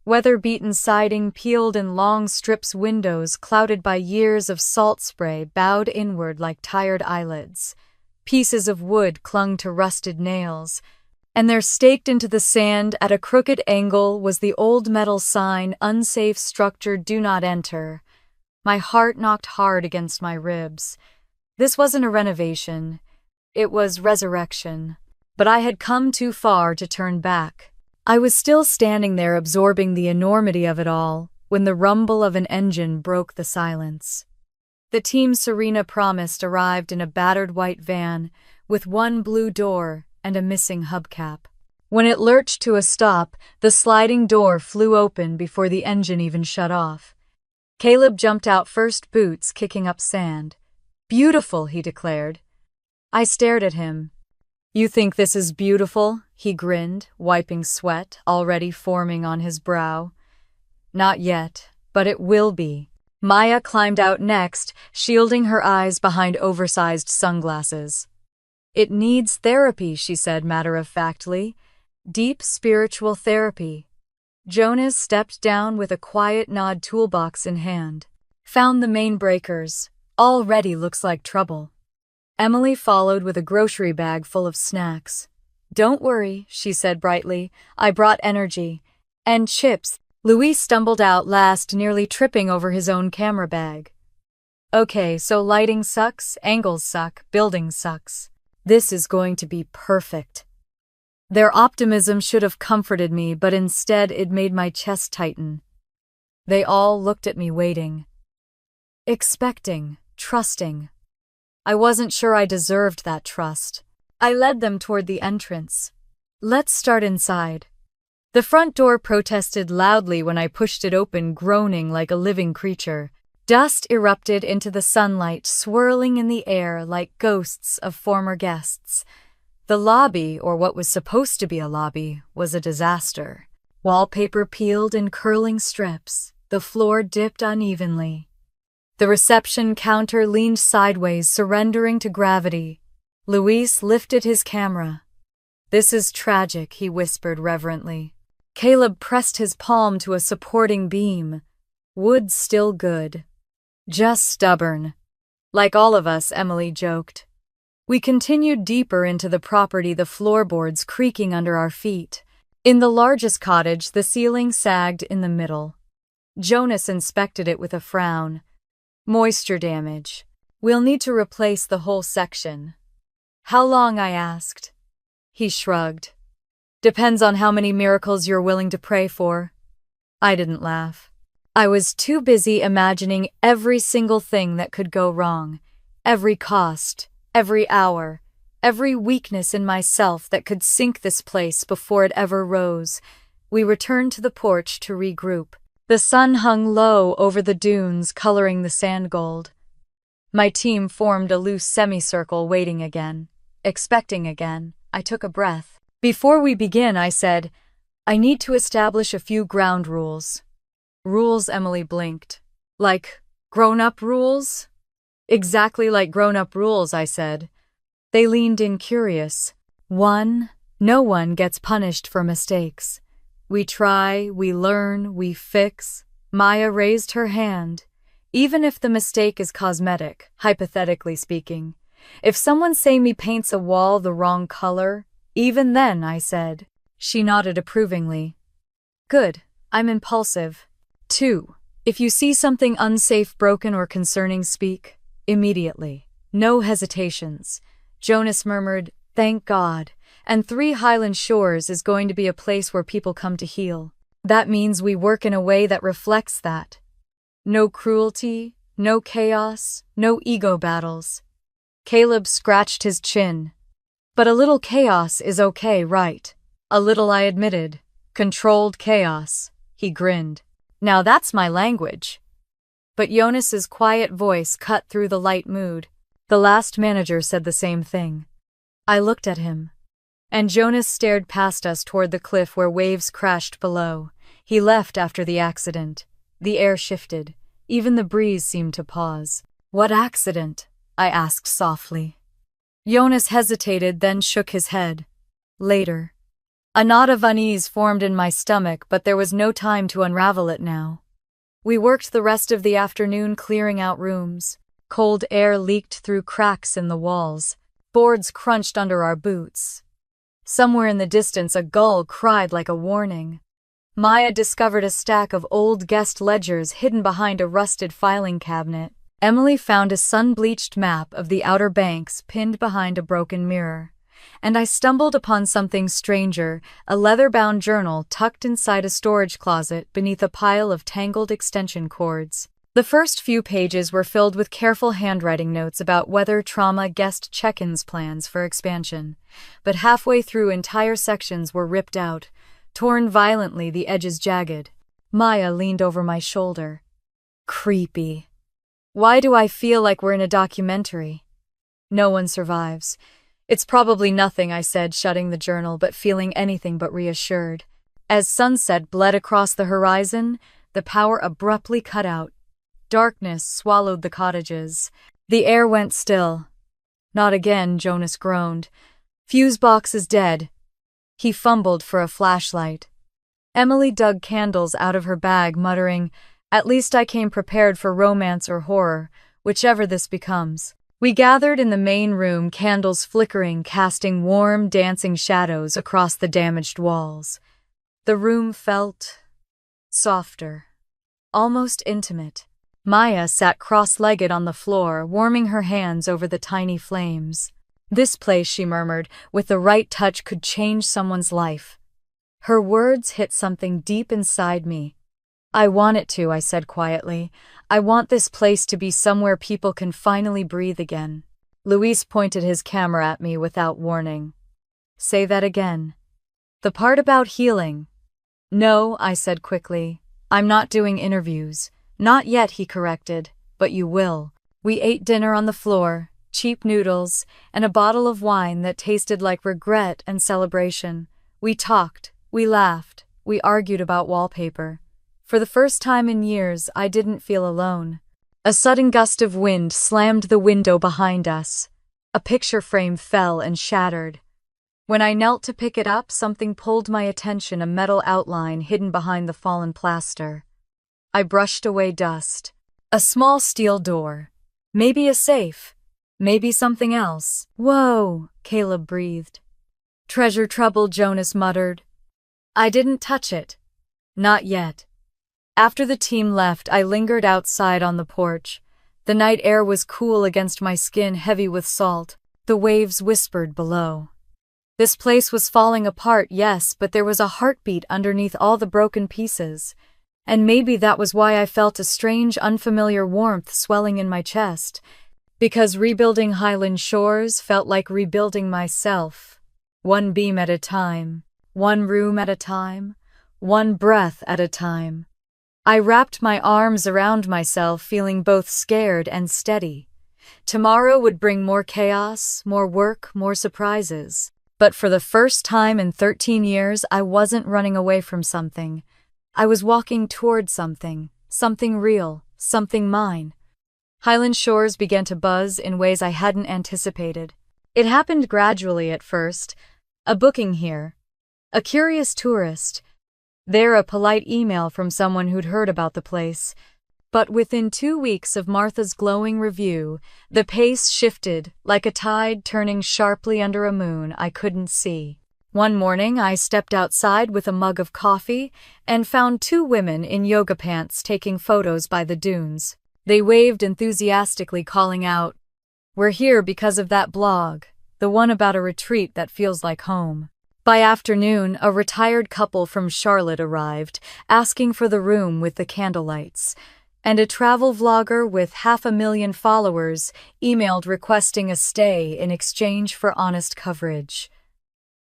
Weather-beaten siding peeled in long strips, windows clouded by years of salt spray bowed inward like tired eyelids. Pieces of wood clung to rusted nails, and there, staked into the sand at a crooked angle, was the old metal sign, "Unsafe structure, do not enter." My heart knocked hard against my ribs. This wasn't a renovation. It was resurrection. But I had come too far to turn back. I was still standing there absorbing the enormity of it all when the rumble of an engine broke the silence. The team Serena promised arrived in a battered white van with one blue door and a missing hubcap. When it lurched to a stop, the sliding door flew open before the engine even shut off. Caleb jumped out first, boots kicking up sand. Beautiful, he declared. I stared at him. You think this is beautiful? He grinned, wiping sweat already forming on his brow. Not yet, but it will be. Maya climbed out next, shielding her eyes behind oversized sunglasses. It needs therapy, she said matter-of-factly. Deep spiritual therapy. Jonas stepped down with a quiet nod, toolbox in hand. Found the main breakers. Already looks like trouble. Emily followed with a grocery bag full of snacks. Don't worry, she said brightly. I brought energy. And chips. Louis stumbled out last, nearly tripping over his own camera bag. Okay, so lighting sucks, angles suck, building sucks. This is going to be perfect. Their optimism should have comforted me, but instead it made my chest tighten. They all looked at me waiting. Expecting, trusting. I wasn't sure I deserved that trust. I led them toward the entrance. Let's start inside. The front door protested loudly when I pushed it open, groaning like a living creature. Dust erupted into the sunlight, swirling in the air like ghosts of former guests. The lobby, or what was supposed to be a lobby, was a disaster. Wallpaper peeled in curling strips. The floor dipped unevenly. The reception counter leaned sideways, surrendering to gravity. Luis lifted his camera. This is tragic, he whispered reverently. Caleb pressed his palm to a supporting beam. Wood still good. Just stubborn. Like all of us, Emily joked. We continued deeper into the property, the floorboards creaking under our feet. In the largest cottage, the ceiling sagged in the middle. Jonas inspected it with a frown. Moisture damage. We'll need to replace the whole section. How long? I asked. He shrugged. Depends on how many miracles you're willing to pray for. I didn't laugh. I was too busy imagining every single thing that could go wrong, every cost, every hour, every weakness in myself that could sink this place before it ever rose. We returned to the porch to regroup. The sun hung low over the dunes, coloring the sand gold. My team formed a loose semicircle, waiting again, expecting again. I took a breath. Before we begin, I said, I need to establish a few ground rules. Rules? Emily blinked. Like grown-up rules? Exactly like grown-up rules, I said. They leaned in curious. 1. No one gets punished for mistakes. We try, we learn, we fix. Maya raised her hand. Even if the mistake is cosmetic, hypothetically speaking. If someone say me paints a wall the wrong color, even then, I said. She nodded approvingly. Good, I'm impulsive. 2. If you see something unsafe, broken, or concerning, speak. Immediately. No hesitations. Jonas murmured, thank God. And 3. Highland Shores is going to be a place where people come to heal. That means we work in a way that reflects that. No cruelty, no chaos, no ego battles. Caleb scratched his chin. But a little chaos is okay, right? A little, I admitted. Controlled chaos. He grinned. Now that's my language. But Jonas's quiet voice cut through the light mood. The last manager said the same thing. I looked at him. And Jonas stared past us toward the cliff where waves crashed below. He left after the accident. The air shifted. Even the breeze seemed to pause. What accident? I asked softly. Jonas hesitated, then shook his head. Later. A knot of unease formed in my stomach, but there was no time to unravel it now. We worked the rest of the afternoon clearing out rooms. Cold air leaked through cracks in the walls. Boards crunched under our boots. Somewhere in the distance, a gull cried like a warning. Maya discovered a stack of old guest ledgers hidden behind a rusted filing cabinet. Emily found a sun-bleached map of the Outer Banks pinned behind a broken mirror. And I stumbled upon something stranger, a leather-bound journal tucked inside a storage closet beneath a pile of tangled extension cords. The first few pages were filled with careful handwriting notes about weather, trauma, guest check-ins, plans for expansion. But halfway through, entire sections were ripped out, torn violently, the edges jagged. Maya leaned over my shoulder. Creepy. Why do I feel like we're in a documentary? No one survives. It's probably nothing, I said, shutting the journal, but feeling anything but reassured. As sunset bled across the horizon, the power abruptly cut out. Darkness swallowed the cottages. The air went still. Not again, Jonas groaned. Fuse box is dead. He fumbled for a flashlight. Emily dug candles out of her bag, muttering, "At least I came prepared for romance or horror, whichever this becomes." We gathered in the main room, candles flickering, casting warm, dancing shadows across the damaged walls. The room felt softer, almost intimate. Maya sat cross-legged on the floor, warming her hands over the tiny flames. "This place," she murmured, "with the right touch could change someone's life." Her words hit something deep inside me. "I want it to," I said quietly. "I want this place to be somewhere people can finally breathe again." Luis pointed his camera at me without warning. "Say that again." "The part about healing." "No," I said quickly. "I'm not doing interviews." "Not yet," he corrected, "but you will." We ate dinner on the floor, cheap noodles, and a bottle of wine that tasted like regret and celebration. We talked, we laughed, we argued about wallpaper. For the first time in years, I didn't feel alone. A sudden gust of wind slammed the window behind us. A picture frame fell and shattered. When I knelt to pick it up, something pulled my attention, a metal outline hidden behind the fallen plaster. I brushed away dust. A small steel door. Maybe a safe. Maybe something else. "Whoa," Caleb breathed. "Treasure trouble," Jonas muttered. I didn't touch it. Not yet. After the team left, I lingered outside on the porch. The night air was cool against my skin, heavy with salt. The waves whispered below. This place was falling apart, yes, but there was a heartbeat underneath all the broken pieces. And maybe that was why I felt a strange, unfamiliar warmth swelling in my chest. Because rebuilding Highland Shores felt like rebuilding myself. One beam at a time, one room at a time, one breath at a time. I wrapped my arms around myself, feeling both scared and steady. Tomorrow would bring more chaos, more work, more surprises. But for the first time in 13 years, I wasn't running away from something. I was walking toward something real, something mine. Highland Shores began to buzz in ways I hadn't anticipated. It happened gradually at first. A booking here. A curious tourist. There, a polite email from someone who'd heard about the place. But within 2 weeks of Martha's glowing review, the pace shifted, like a tide turning sharply under a moon I couldn't see. One morning, I stepped outside with a mug of coffee and found 2 women in yoga pants taking photos by the dunes. They waved enthusiastically, calling out, "We're here because of that blog, the one about a retreat that feels like home." By afternoon, a retired couple from Charlotte arrived, asking for the room with the candlelights. And a travel vlogger with 500,000 followers emailed requesting a stay in exchange for honest coverage.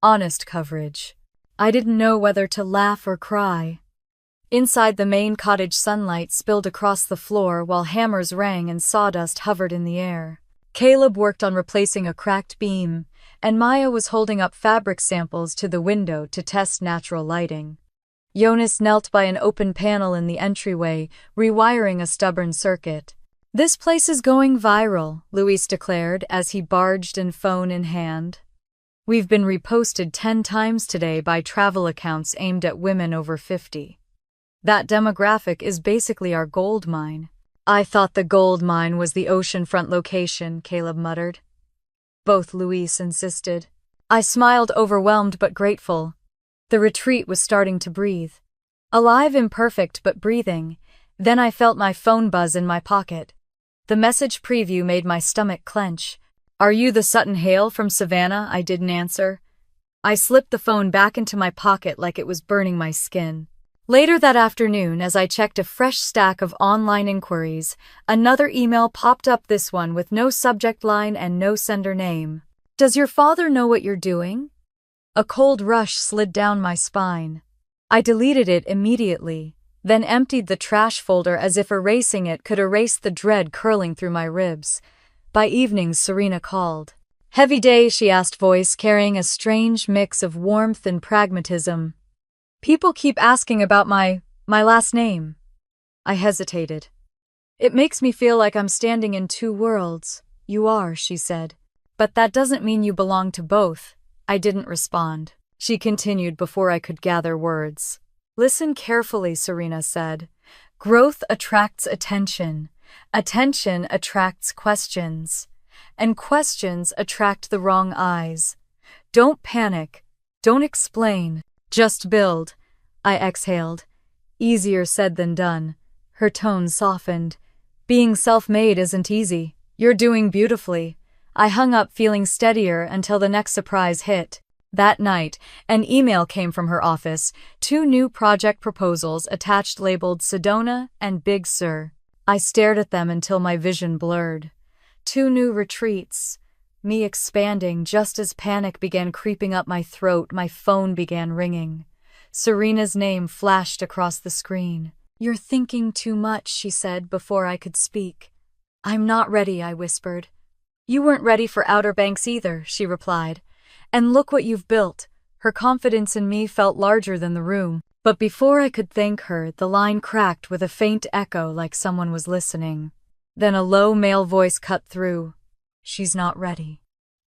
Honest coverage. I didn't know whether to laugh or cry. Inside the main cottage, sunlight spilled across the floor while hammers rang and sawdust hovered in the air. Caleb worked on replacing a cracked beam, and Maya was holding up fabric samples to the window to test natural lighting. Jonas knelt by an open panel in the entryway, rewiring a stubborn circuit. "This place is going viral," Luis declared as he barged in, phone in hand. "We've been reposted 10 times today by travel accounts aimed at women over 50. That demographic is basically our gold mine." "I thought the gold mine was the oceanfront location," Caleb muttered. Both Luis insisted. I smiled, overwhelmed but grateful. The retreat was starting to breathe. Alive, imperfect, but breathing. Then I felt my phone buzz in my pocket. The message preview made my stomach clench. "Are you the Sutton Hale from Savannah?" I didn't answer. I slipped the phone back into my pocket like it was burning my skin. Later that afternoon, as I checked a fresh stack of online inquiries, another email popped up, this one with no subject line and no sender name. "Does your father know what you're doing?" A cold rush slid down my spine. I deleted it immediately. then emptied the trash folder as if erasing it could erase the dread curling through my ribs. By evening, Serena called. "Heavy day," she asked, voice carrying a strange mix of warmth and pragmatism. "People keep asking about my last name." I hesitated. "It makes me feel like I'm standing in two worlds." "You are," she said. "But that doesn't mean you belong to both." I didn't respond. She continued before I could gather words. "Listen carefully," Serena said. "Growth attracts attention. Attention attracts questions. And questions attract the wrong eyes. Don't panic. Don't explain. Just build." I exhaled. Easier said than done. Her tone softened. "Being self-made isn't easy. You're doing beautifully." I hung up, feeling steadier until the next surprise hit. That night, an email came from her office, 2 new project proposals attached labeled Sedona and Big Sur. I stared at them until my vision blurred. 2 new retreats. Me expanding just as panic began creeping up my throat. My phone began ringing. Serena's name flashed across the screen. "You're thinking too much," she said before I could speak. "I'm not ready," I whispered. "You weren't ready for Outer Banks either," she replied. "And look what you've built." Her confidence in me felt larger than the room. But before I could thank her, the line cracked with a faint echo like someone was listening. Then a low male voice cut through. "She's not ready."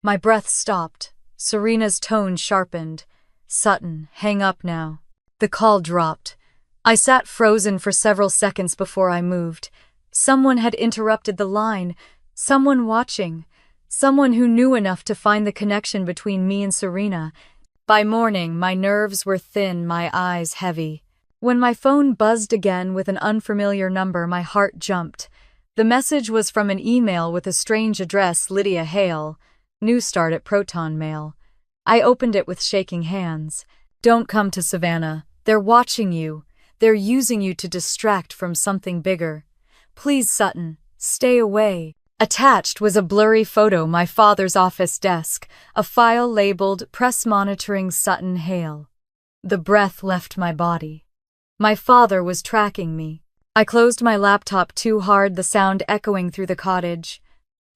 My breath stopped. Serena's tone sharpened. "Sutton, hang up now." The call dropped. I sat frozen for several seconds before I moved. Someone had interrupted the line. Someone watching. Someone who knew enough to find the connection between me and Serena. By morning, my nerves were thin, my eyes heavy. When my phone buzzed again with an unfamiliar number, my heart jumped. The message was from an email with a strange address, Lydia Hale, new start at Proton Mail. I opened it with shaking hands. "Don't come to Savannah. They're watching you. They're using you to distract from something bigger. Please, Sutton, stay away." Attached was a blurry photo, my father's office desk, a file labeled "Press Monitoring Sutton Hale." The breath left my body. My father was tracking me. I closed my laptop too hard, the sound echoing through the cottage.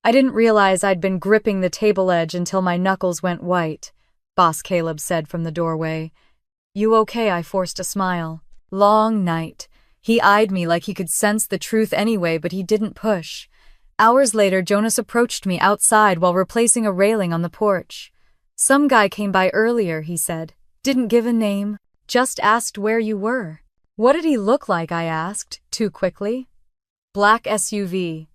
I didn't realize I'd been gripping the table edge until my knuckles went white. Boss Caleb said from the doorway. "You okay?" I forced a smile. "Long night." He eyed me like he could sense the truth anyway, but he didn't push. Hours later, Jonas approached me outside while replacing a railing on the porch. "Some guy came by earlier," he said. "Didn't give a name, just asked where you were." "What did he look like?" I asked, too quickly. "Black SUV.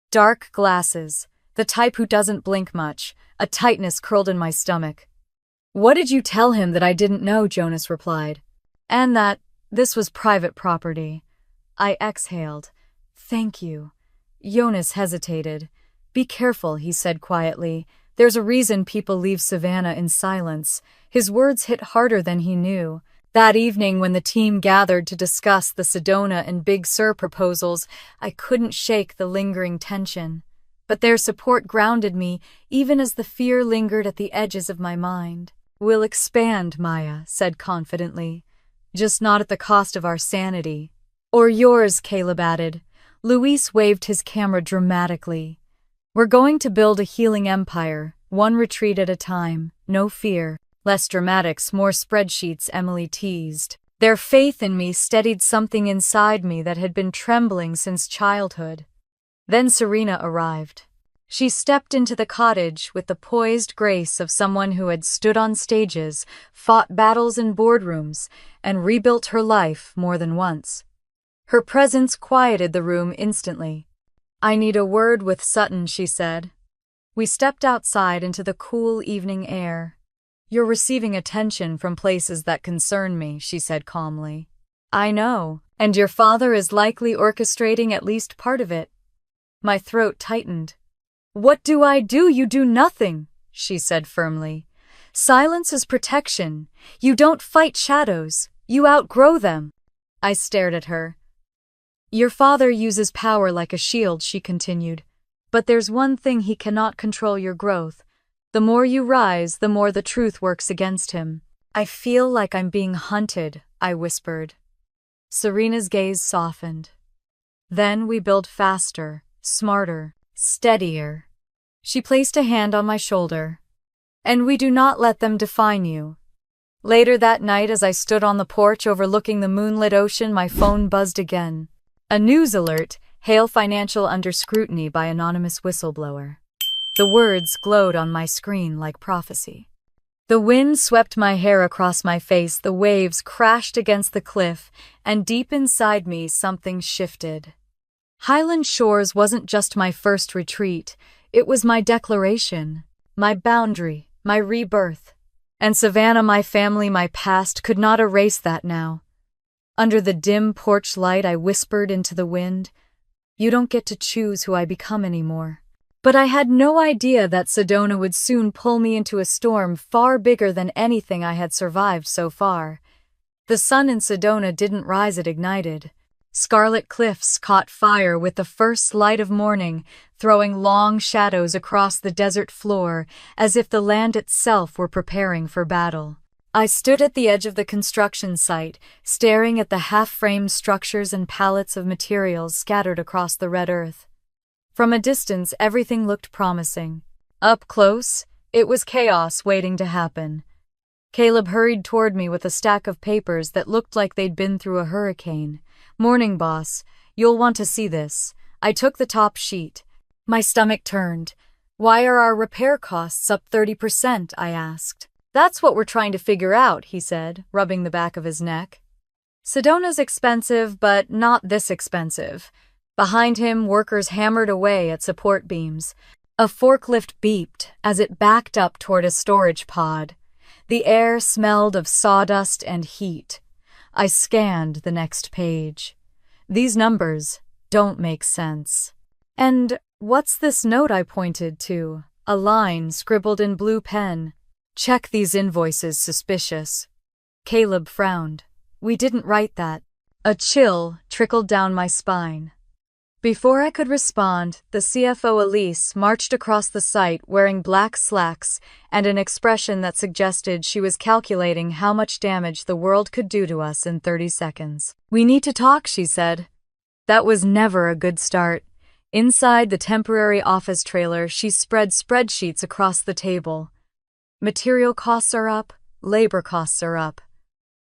Dark glasses. The type who doesn't blink much." A tightness curled in my stomach. "What did you tell him that I didn't know?" Jonas replied. "And that this was private property." I exhaled. "Thank you." Jonas hesitated. "Be careful," he said quietly. "There's a reason people leave Savannah in silence." His words hit harder than he knew. That evening, when the team gathered to discuss the Sedona and Big Sur proposals, I couldn't shake the lingering tension. But their support grounded me, even as the fear lingered at the edges of my mind. "We'll expand," Maya said confidently. "Just not at the cost of our sanity." "Or yours," Caleb added. Luis waved his camera dramatically. "We're going to build a healing empire, one retreat at a time, no fear." Less dramatics, more spreadsheets, Emily teased. Their faith in me steadied something inside me that had been trembling since childhood. Then Serena arrived. She stepped into the cottage with the poised grace of someone who had stood on stages, fought battles in boardrooms, and rebuilt her life more than once. Her presence quieted the room instantly. "I need a word with Sutton," she said. We stepped outside into the cool evening air. "You're receiving attention from places that concern me," she said calmly. "I know, and your father is likely orchestrating at least part of it." My throat tightened. "What do I do? You do nothing," she said firmly. "Silence is protection. You don't fight shadows. You outgrow them." I stared at her. "Your father uses power like a shield," she continued. "But there's one thing: he cannot control your growth. The more you rise, the more the truth works against him." "I feel like I'm being hunted," I whispered. Serena's gaze softened. Then we build faster, smarter, steadier. She placed a hand on my shoulder. And we do not let them define you. Later that night, as I stood on the porch overlooking the moonlit ocean, my phone buzzed again. A news alert, Hale Financial under scrutiny by anonymous whistleblower. The words glowed on my screen like prophecy. The wind swept my hair across my face, the waves crashed against the cliff, and deep inside me something shifted. Highland Shores wasn't just my first retreat, it was my declaration, my boundary, my rebirth. And Savannah, my family, my past, could not erase that now. Under the dim porch light, I whispered into the wind, "You don't get to choose who I become anymore." But I had no idea that Sedona would soon pull me into a storm far bigger than anything I had survived so far. The sun in Sedona didn't rise, it ignited. Scarlet cliffs caught fire with the first light of morning, throwing long shadows across the desert floor as if the land itself were preparing for battle. I stood at the edge of the construction site, staring at the half-framed structures and pallets of materials scattered across the red earth. From a distance, everything looked promising. Up close, it was chaos waiting to happen. Caleb hurried toward me with a stack of papers that looked like they'd been through a hurricane. "Morning, boss. You'll want to see this." I took the top sheet. My stomach turned. "Why are our repair costs up 30%? I asked. "That's what we're trying to figure out," he said, rubbing the back of his neck. "Sedona's expensive, but not this expensive." Behind him, workers hammered away at support beams. A forklift beeped as it backed up toward a storage pod. The air smelled of sawdust and heat. I scanned the next page. These numbers don't make sense. "And what's this note?" I pointed to. A line scribbled in blue pen. "Check these invoices, suspicious." Caleb frowned. "We didn't write that." A chill trickled down my spine. Before I could respond, the CFO Elise marched across the site wearing black slacks and an expression that suggested she was calculating how much damage the world could do to us in 30 seconds. "We need to talk," she said. That was never a good start. Inside the temporary office trailer, she spread spreadsheets across the table. Material costs are up, labor costs are up.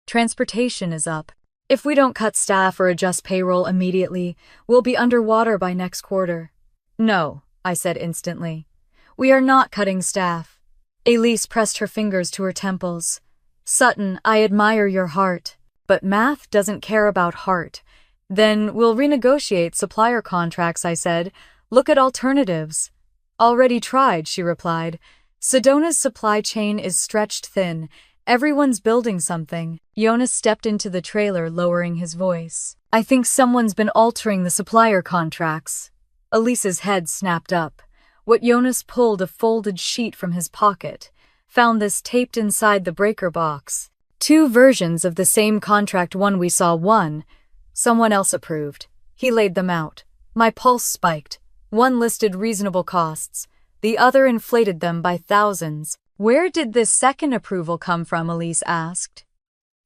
Transportation is up. If we don't cut staff or adjust payroll immediately, we'll be underwater by next quarter. "No," I said instantly. "We are not cutting staff." Elise pressed her fingers to her temples. "Sutton, I admire your heart, but math doesn't care about heart." "Then we'll renegotiate supplier contracts," I said. "Look at alternatives." "Already tried," she replied. "Sedona's supply chain is stretched thin. Everyone's building something." Jonas stepped into the trailer, lowering his voice. "I think someone's been altering the supplier contracts." Elise's head snapped up. What Jonas pulled a folded sheet from his pocket, found this taped inside the breaker box. 2 versions of the same contract, one we saw, one someone else approved. He laid them out. My pulse spiked. One listed reasonable costs. The other inflated them by thousands. "Where did this second approval come from?" Elise asked.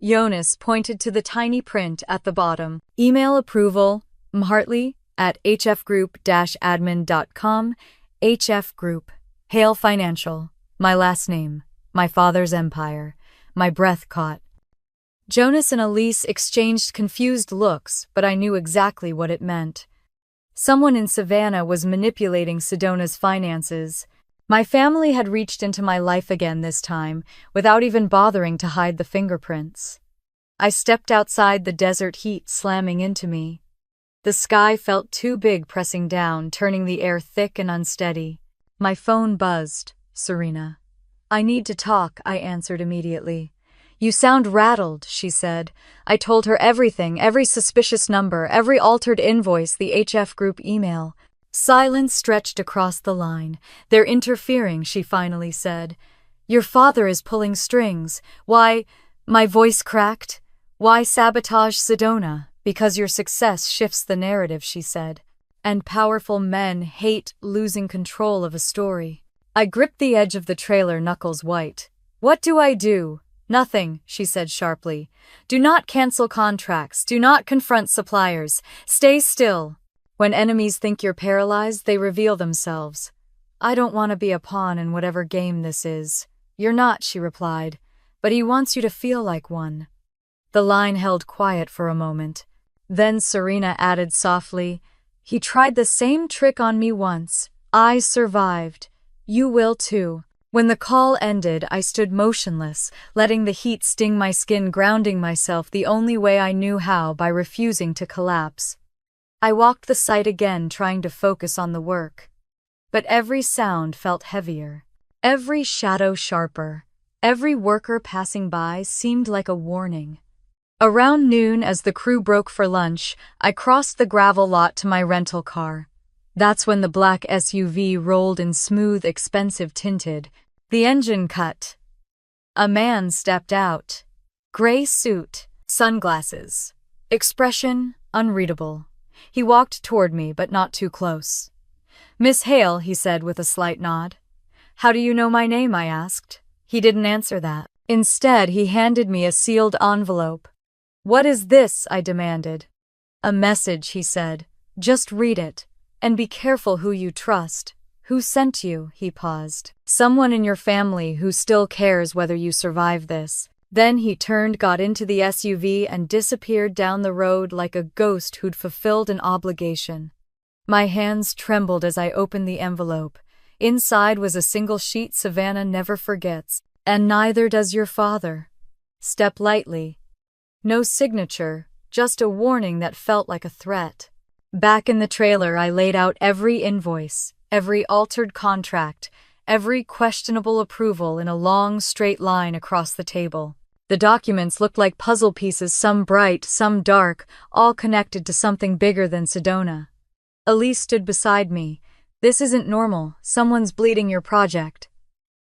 Jonas pointed to the tiny print at the bottom. "Email approval, mhartley@hfgroup-admin.com, HF Group, Hale Financial, my last name, my father's empire." My breath caught. Jonas and Elise exchanged confused looks, but I knew exactly what it meant. Someone in Savannah was manipulating Sedona's finances. My family had reached into my life again this time, without even bothering to hide the fingerprints. I stepped outside, the desert heat slamming into me. The sky felt too big, pressing down, turning the air thick and unsteady. My phone buzzed. "Serena." "I need to talk," I answered immediately. "You sound rattled," she said. I told her everything, every suspicious number, every altered invoice, the HF Group email. Silence stretched across the line. "They're interfering," she finally said. "Your father is pulling strings. Why—" My voice cracked. "Why sabotage Sedona? Because your success shifts the narrative," she said. "And powerful men hate losing control of a story." I gripped the edge of the trailer, knuckles white. "What do I do?" Nothing, she said sharply. Do not cancel contracts. Do not confront suppliers. Stay still. When enemies think you're paralyzed, they reveal themselves. I don't want to be a pawn in whatever game this is. You're not, she replied, but he wants you to feel like one. The line held quiet for a moment. Then Serena added softly, he tried the same trick on me once. I survived. You will too. When the call ended, I stood motionless, letting the heat sting my skin, grounding myself the only way I knew how, by refusing to collapse. I walked the site again, trying to focus on the work. But every sound felt heavier, every shadow sharper, every worker passing by seemed like a warning. Around noon, as the crew broke for lunch, I crossed the gravel lot to my rental car. That's when the black SUV rolled in smooth, expensive tinted. The engine cut. A man stepped out. Gray suit, sunglasses. Expression unreadable. He walked toward me, but not too close. Miss Hale, he said with a slight nod. How do you know my name? I asked. He didn't answer that. Instead, he handed me a sealed envelope. What is this? I demanded. A message, he said. Just read it. And be careful who you trust. Who sent you? He paused. Someone in your family who still cares whether you survive this. Then he turned, got into the SUV, and disappeared down the road like a ghost who'd fulfilled an obligation. My hands trembled as I opened the envelope. Inside was a single sheet Savannah never forgets. And neither does your father. Step lightly. No signature, just a warning that felt like a threat. Back in the trailer, I laid out every invoice, every altered contract, every questionable approval in a long, straight line across the table. The documents looked like puzzle pieces, some bright, some dark, all connected to something bigger than Sedona. Elise stood beside me. This isn't normal. Someone's bleeding your project.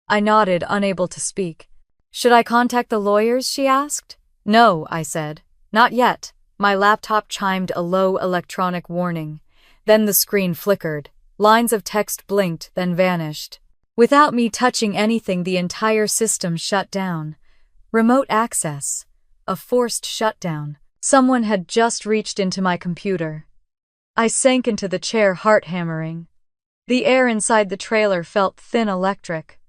I nodded, unable to speak. Should I contact the lawyers? She asked. No, I said. Not yet. My laptop chimed a low electronic warning. Then the screen flickered. Lines of text blinked, then vanished. Without me touching anything, the entire system shut down. Remote access. A forced shutdown. Someone had just reached into my computer. I sank into the chair, heart hammering. The air inside the trailer felt thin, electric.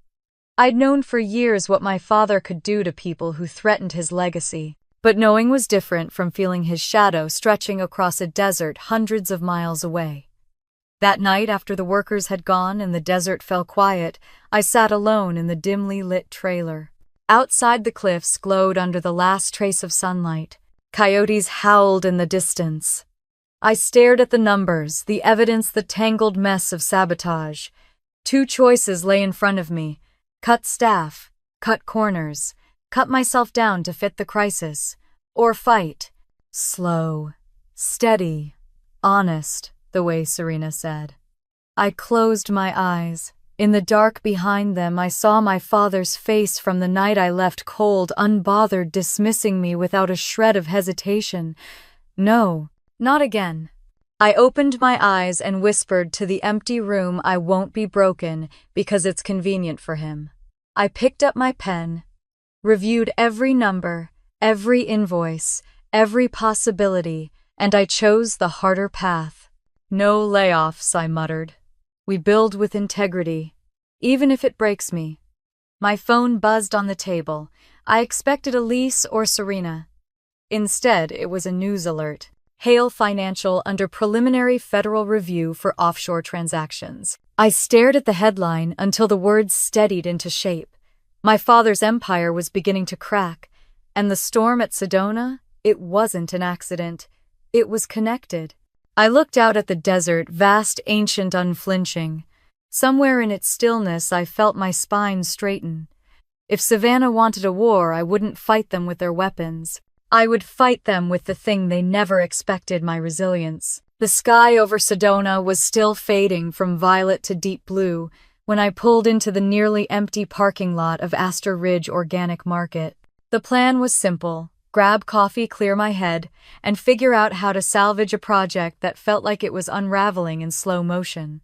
I'd known for years what my father could do to people who threatened his legacy. But knowing was different from feeling his shadow stretching across a desert hundreds of miles away. That night, after the workers had gone and the desert fell quiet, I sat alone in the dimly lit trailer. Outside, the cliffs glowed under the last trace of sunlight. Coyotes howled in the distance. I stared at the numbers, the evidence, the tangled mess of sabotage. 2 choices lay in front of me. Cut staff, cut corners, cut myself down to fit the crisis, or fight. Slow, steady, honest, the way Serena said. I closed my eyes. In the dark behind them, I saw my father's face from the night I left, cold, unbothered, dismissing me without a shred of hesitation. No, not again. I opened my eyes and whispered to the empty room, I won't be broken because it's convenient for him. I picked up my pen, reviewed every number, every invoice, every possibility, and I chose the harder path. No layoffs, I muttered. We build with integrity, even if it breaks me. My phone buzzed on the table. I expected Elise or Serena. Instead, it was a news alert. Hale Financial under preliminary federal review for offshore transactions. I stared at the headline until the words steadied into shape. My father's empire was beginning to crack, and the storm at Sedona, it wasn't an accident. It was connected. I looked out at the desert, vast, ancient, unflinching. Somewhere in its stillness, I felt my spine straighten. If Savannah wanted a war, I wouldn't fight them with their weapons. I would fight them with the thing they never expected, my resilience. The sky over Sedona was still fading from violet to deep blue when I pulled into the nearly empty parking lot of Astor Ridge Organic Market. The plan was simple: grab coffee, clear my head, and figure out how to salvage a project that felt like it was unraveling in slow motion.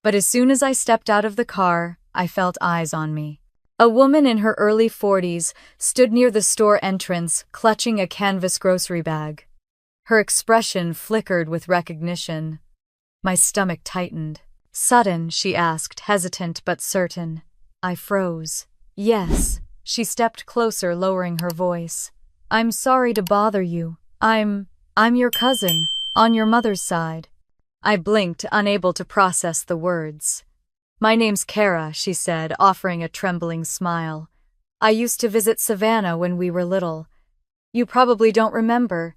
But as soon as I stepped out of the car, I felt eyes on me. A woman in her early 40s stood near the store entrance, clutching a canvas grocery bag. Her expression flickered with recognition. My stomach tightened. "Sudden?" she asked, hesitant but certain. I froze. "Yes." She stepped closer, lowering her voice. "I'm sorry to bother you. I'm your cousin, on your mother's side." I blinked, unable to process the words. "My name's Kara," she said, offering a trembling smile. "I used to visit Savannah when we were little. You probably don't remember.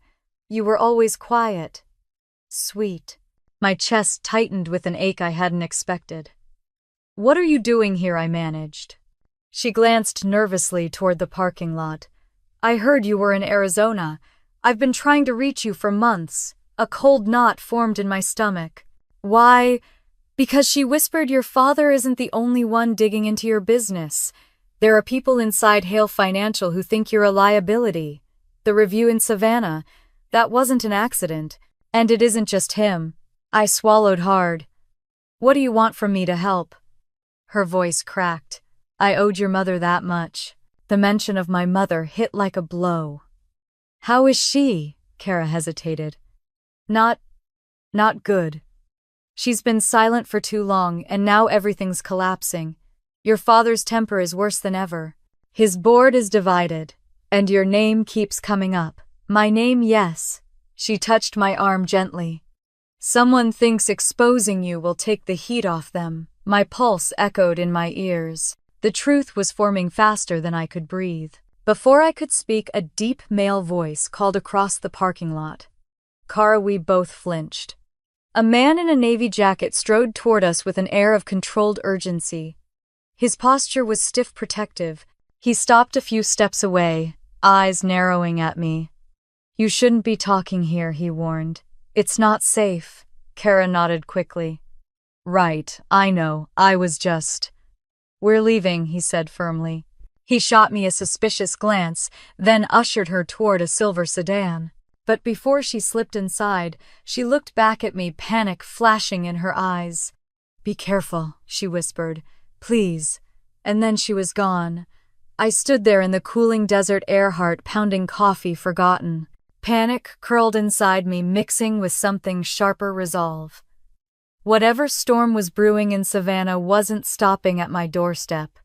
You were always quiet. Sweet." My chest tightened with an ache I hadn't expected. "What are you doing here?" I managed. She glanced nervously toward the parking lot. "I heard you were in Arizona. I've been trying to reach you for months." A cold knot formed in my stomach. "Why?" "Because," she whispered, "your father isn't the only one digging into your business. There are people inside Hale Financial who think you're a liability. The review in Savannah, that wasn't an accident. And it isn't just him." I swallowed hard. "What do you want from me to help?" Her voice cracked. "I owed your mother that much." The mention of my mother hit like a blow. "How is she?" Kara hesitated. Not good. She's been silent for too long, and now everything's collapsing. Your father's temper is worse than ever. His board is divided, and your name keeps coming up." "My name, yes." She touched my arm gently. "Someone thinks exposing you will take the heat off them." My pulse echoed in my ears. The truth was forming faster than I could breathe. Before I could speak, a deep male voice called across the parking lot. Kara, we both flinched. A man in a navy jacket strode toward us with an air of controlled urgency. His posture was stiff, protective. He stopped a few steps away, eyes narrowing at me. "You shouldn't be talking here," he warned. "It's not safe." Kara nodded quickly. "Right, I know, I was just—" "We're leaving," he said firmly. He shot me a suspicious glance, then ushered her toward a silver sedan. But before she slipped inside, she looked back at me, panic flashing in her eyes. "Be careful," she whispered. "Please." And then she was gone. I stood there in the cooling desert air, heart pounding, coffee forgotten. Panic curled inside me, mixing with something sharper, resolve. Whatever storm was brewing in Savannah wasn't stopping at my doorstep.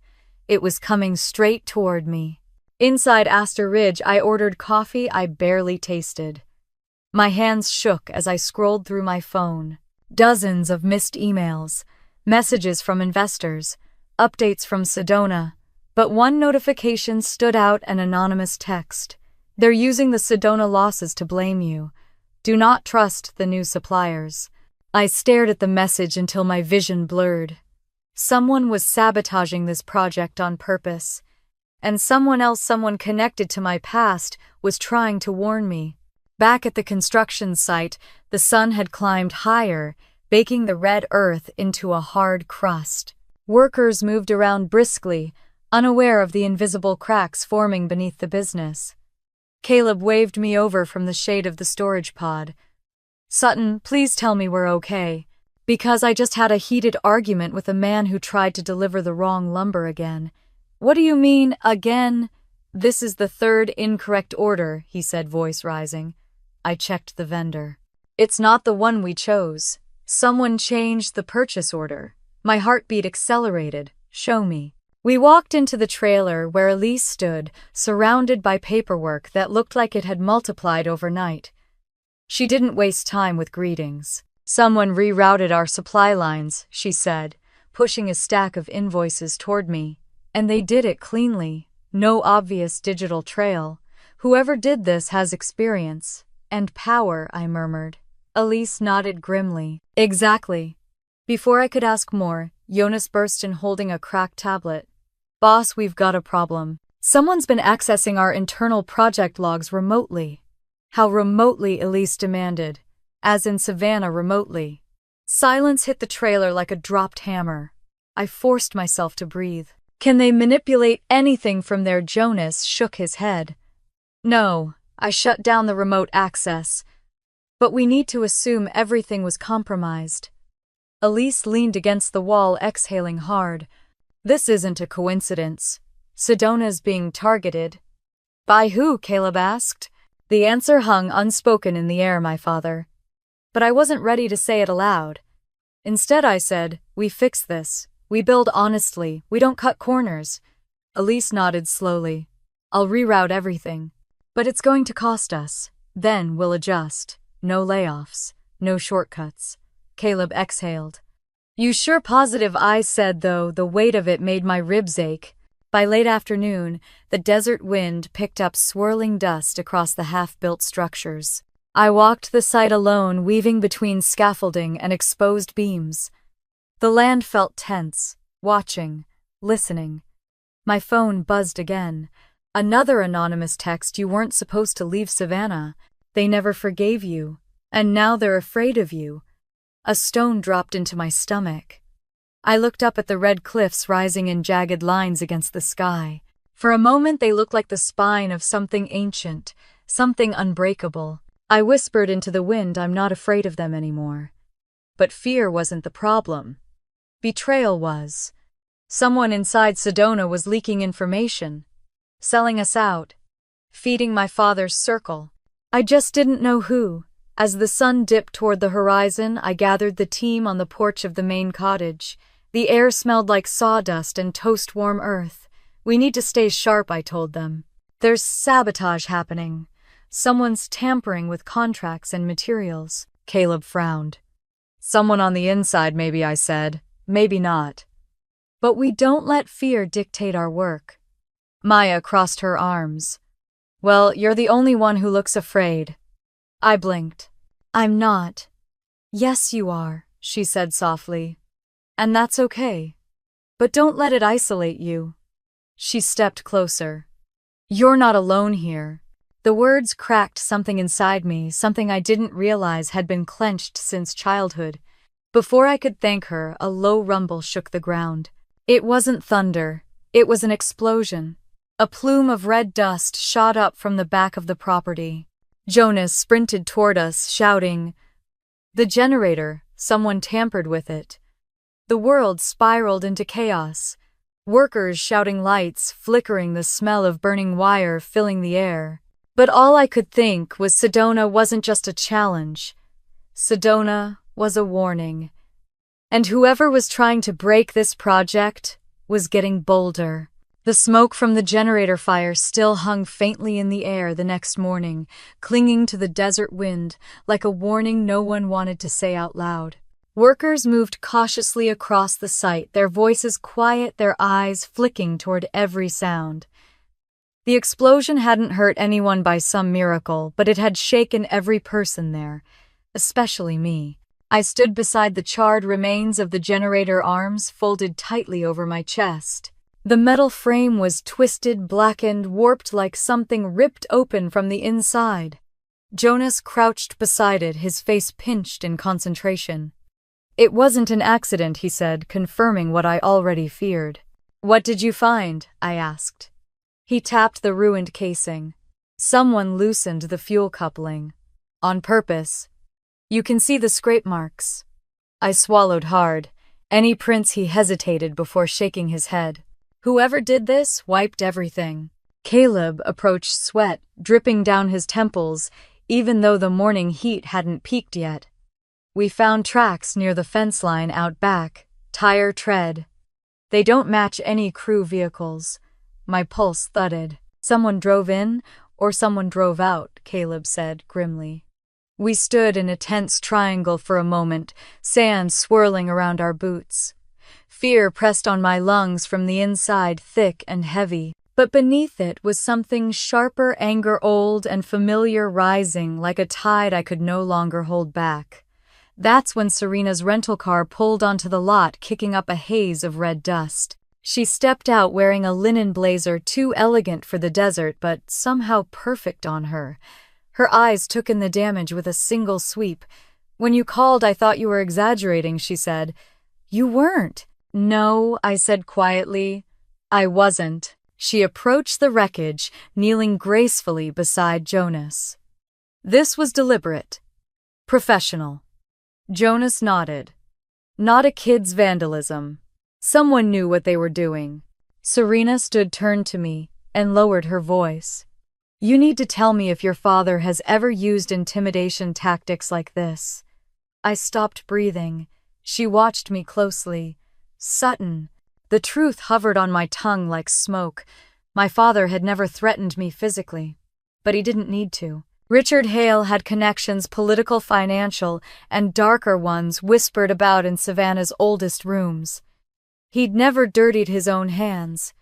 It was coming straight toward me. Inside Astor Ridge, I ordered coffee I barely tasted. My hands shook as I scrolled through my phone. Dozens of missed emails, messages from investors, updates from Sedona. But one notification stood out, an anonymous text. "They're using the Sedona losses to blame you. Do not trust the new suppliers." I stared at the message until my vision blurred. Someone was sabotaging this project on purpose. And someone connected to my past, was trying to warn me. Back at the construction site, the sun had climbed higher, baking the red earth into a hard crust. Workers moved around briskly, unaware of the invisible cracks forming beneath the business. Caleb waved me over from the shade of the storage pod. "Sutton, please tell me we're okay. Because I just had a heated argument with a man who tried to deliver the wrong lumber again." "What do you mean, again?" "This is the third incorrect order," he said, voice rising. I checked the vendor. "It's not the one we chose. Someone changed the purchase order." My heartbeat accelerated. "Show me." We walked into the trailer where Elise stood, surrounded by paperwork that looked like it had multiplied overnight. She didn't waste time with greetings. "Someone rerouted our supply lines," she said, pushing a stack of invoices toward me. "And they did it cleanly. No obvious digital trail. Whoever did this has experience. And power," I murmured. Elise nodded grimly. "Exactly." Before I could ask more, Jonas burst in holding a cracked tablet. "Boss, we've got a problem. Someone's been accessing our internal project logs remotely." "How remotely?" Elise demanded. "As in Savannah remotely." Silence hit the trailer like a dropped hammer. I forced myself to breathe. "Can they manipulate anything from there?" Jonas shook his head. "No." I shut down the remote access. "But we need to assume everything was compromised." Elise leaned against the wall, exhaling hard. "This isn't a coincidence. Sedona's being targeted. By who? Caleb asked. The answer hung unspoken in the air, my father. But I wasn't ready to say it aloud. Instead, I said, we fix this. We build honestly. We don't cut corners. Elise nodded slowly. I'll reroute everything. But it's going to cost us. Then we'll adjust. No layoffs. No shortcuts. Caleb exhaled. You sure positive? I said, though the weight of it made my ribs ache. By late afternoon, the desert wind picked up swirling dust across the half-built structures. I walked the site alone, weaving between scaffolding and exposed beams. The land felt tense, watching, listening. My phone buzzed again. Another anonymous text: you weren't supposed to leave Savannah. They never forgave you. And now they're afraid of you. A stone dropped into my stomach. I looked up at the red cliffs rising in jagged lines against the sky. For a moment they looked like the spine of something ancient, something unbreakable. I whispered into the wind, I'm not afraid of them anymore. But fear wasn't the problem. Betrayal was. Someone inside Sedona was leaking information, selling us out, feeding my father's circle. I just didn't know who. As the sun dipped toward the horizon, I gathered the team on the porch of the main cottage. The air smelled like sawdust and toast-warm earth. We need to stay sharp, I told them. There's sabotage happening. Someone's tampering with contracts and materials. Caleb frowned. Someone on the inside, maybe, I said. Maybe not. But we don't let fear dictate our work. Maya crossed her arms. Well, you're the only one who looks afraid. I blinked. I'm not. Yes, you are, she said softly. And that's okay. But don't let it isolate you. She stepped closer. You're not alone here. The words cracked something inside me, something I didn't realize had been clenched since childhood. Before I could thank her, a low rumble shook the ground. It wasn't thunder. It was an explosion. A plume of red dust shot up from the back of the property. Jonas sprinted toward us, shouting, "The generator! Someone tampered with it." The world spiraled into chaos. Workers shouting, lights flickering, the smell of burning wire filling the air. But all I could think was Sedona wasn't just a challenge. Sedona was a warning. And whoever was trying to break this project was getting bolder. The smoke from the generator fire still hung faintly in the air the next morning, clinging to the desert wind like a warning no one wanted to say out loud. Workers moved cautiously across the site, their voices quiet, their eyes flicking toward every sound. The explosion hadn't hurt anyone by some miracle, but it had shaken every person there, especially me. I stood beside the charred remains of the generator, arms folded tightly over my chest. The metal frame was twisted, blackened, warped like something ripped open from the inside. Jonas crouched beside it, his face pinched in concentration. It wasn't an accident, he said, confirming what I already feared. What did you find? I asked. He tapped the ruined casing. Someone loosened the fuel coupling. On purpose. You can see the scrape marks. I swallowed hard. Any prints? He hesitated before shaking his head. Whoever did this wiped everything. Caleb approached, sweat dripping down his temples, even though the morning heat hadn't peaked yet. We found tracks near the fence line out back, tire tread. They don't match any crew vehicles. My pulse thudded. Someone drove in, or someone drove out, Caleb said grimly. We stood in a tense triangle for a moment, sand swirling around our boots. Fear pressed on my lungs from the inside, thick and heavy. But beneath it was something sharper, anger, old and familiar, rising like a tide I could no longer hold back. That's when Serena's rental car pulled onto the lot, kicking up a haze of red dust. She stepped out wearing a linen blazer too elegant for the desert, but somehow perfect on her. Her eyes took in the damage with a single sweep. When you called, I thought you were exaggerating, she said. You weren't. No, I said quietly. I wasn't. She approached the wreckage, kneeling gracefully beside Jonas. This was deliberate. Professional. Jonas nodded. Not a kid's vandalism. Someone knew what they were doing. Serena stood turned to me and lowered her voice. You need to tell me if your father has ever used intimidation tactics like this. I stopped breathing. She watched me closely. Sutton. The truth hovered on my tongue like smoke. My father had never threatened me physically, but he didn't need to. Richard Hale had connections, political, financial, and darker ones whispered about in Savannah's oldest rooms. He'd never dirtied his own hands.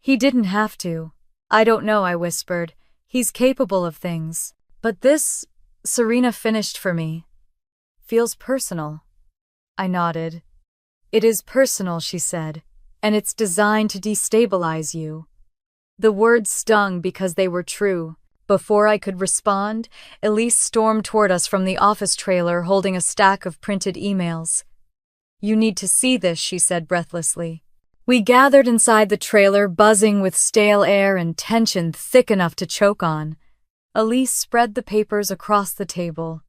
He didn't have to. I don't know, I whispered. He's capable of things. But this, Serena finished for me, feels personal. I nodded. It is personal, she said, and it's designed to destabilize you. The words stung because they were true. Before I could respond, Elise stormed toward us from the office trailer holding a stack of printed emails. You need to see this, she said breathlessly. We gathered inside the trailer, buzzing with stale air and tension thick enough to choke on. Elise spread the papers across the table.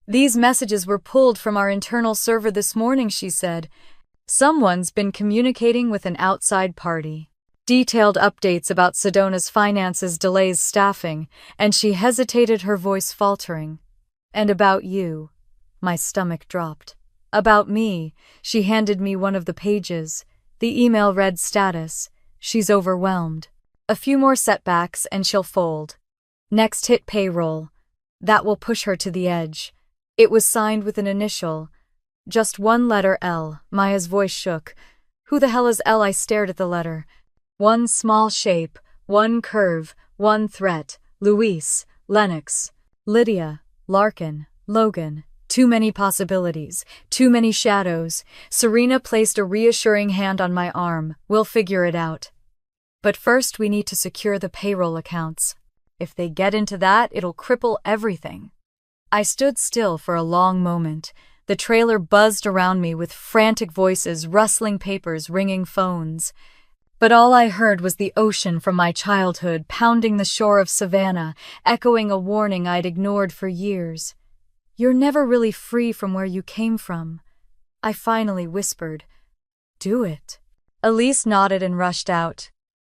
These messages were pulled from our internal server this morning, she said. Someone's been communicating with an outside party. Detailed updates about Sedona's finances, delays, staffing, and she hesitated, her voice faltering. And about you. My stomach dropped. About me. She handed me one of the pages. The email read status. She's overwhelmed. A few more setbacks and she'll fold. Next hit payroll. That will push her to the edge. It was signed with an initial. Just one letter L. Maya's voice shook. Who the hell is L? I stared at the letter. One small shape, one curve, one threat. Luis, Lennox, Lydia, Larkin, Logan. Too many possibilities, too many shadows. Serena placed a reassuring hand on my arm. We'll figure it out. But first we need to secure the payroll accounts. If they get into that, it'll cripple everything. I stood still for a long moment. The trailer buzzed around me with frantic voices, rustling papers, ringing phones. But all I heard was the ocean from my childhood pounding the shore of Savannah, echoing a warning I'd ignored for years. You're never really free from where you came from. I finally whispered. Do it. Elise nodded and rushed out.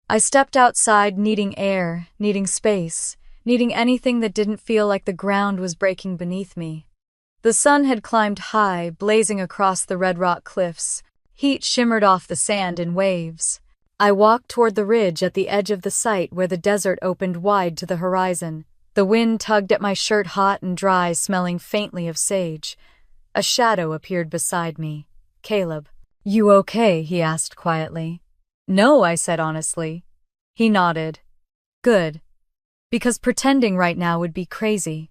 I stepped outside, needing air, needing space, needing anything that didn't feel like the ground was breaking beneath me. The sun had climbed high, blazing across the red rock cliffs. Heat shimmered off the sand in waves. I walked toward the ridge at the edge of the site where the desert opened wide to the horizon. The wind tugged at my shirt, hot and dry, smelling faintly of sage. A shadow appeared beside me. Caleb. You okay? He asked quietly. No, I said honestly. He nodded. Good. Because pretending right now would be crazy.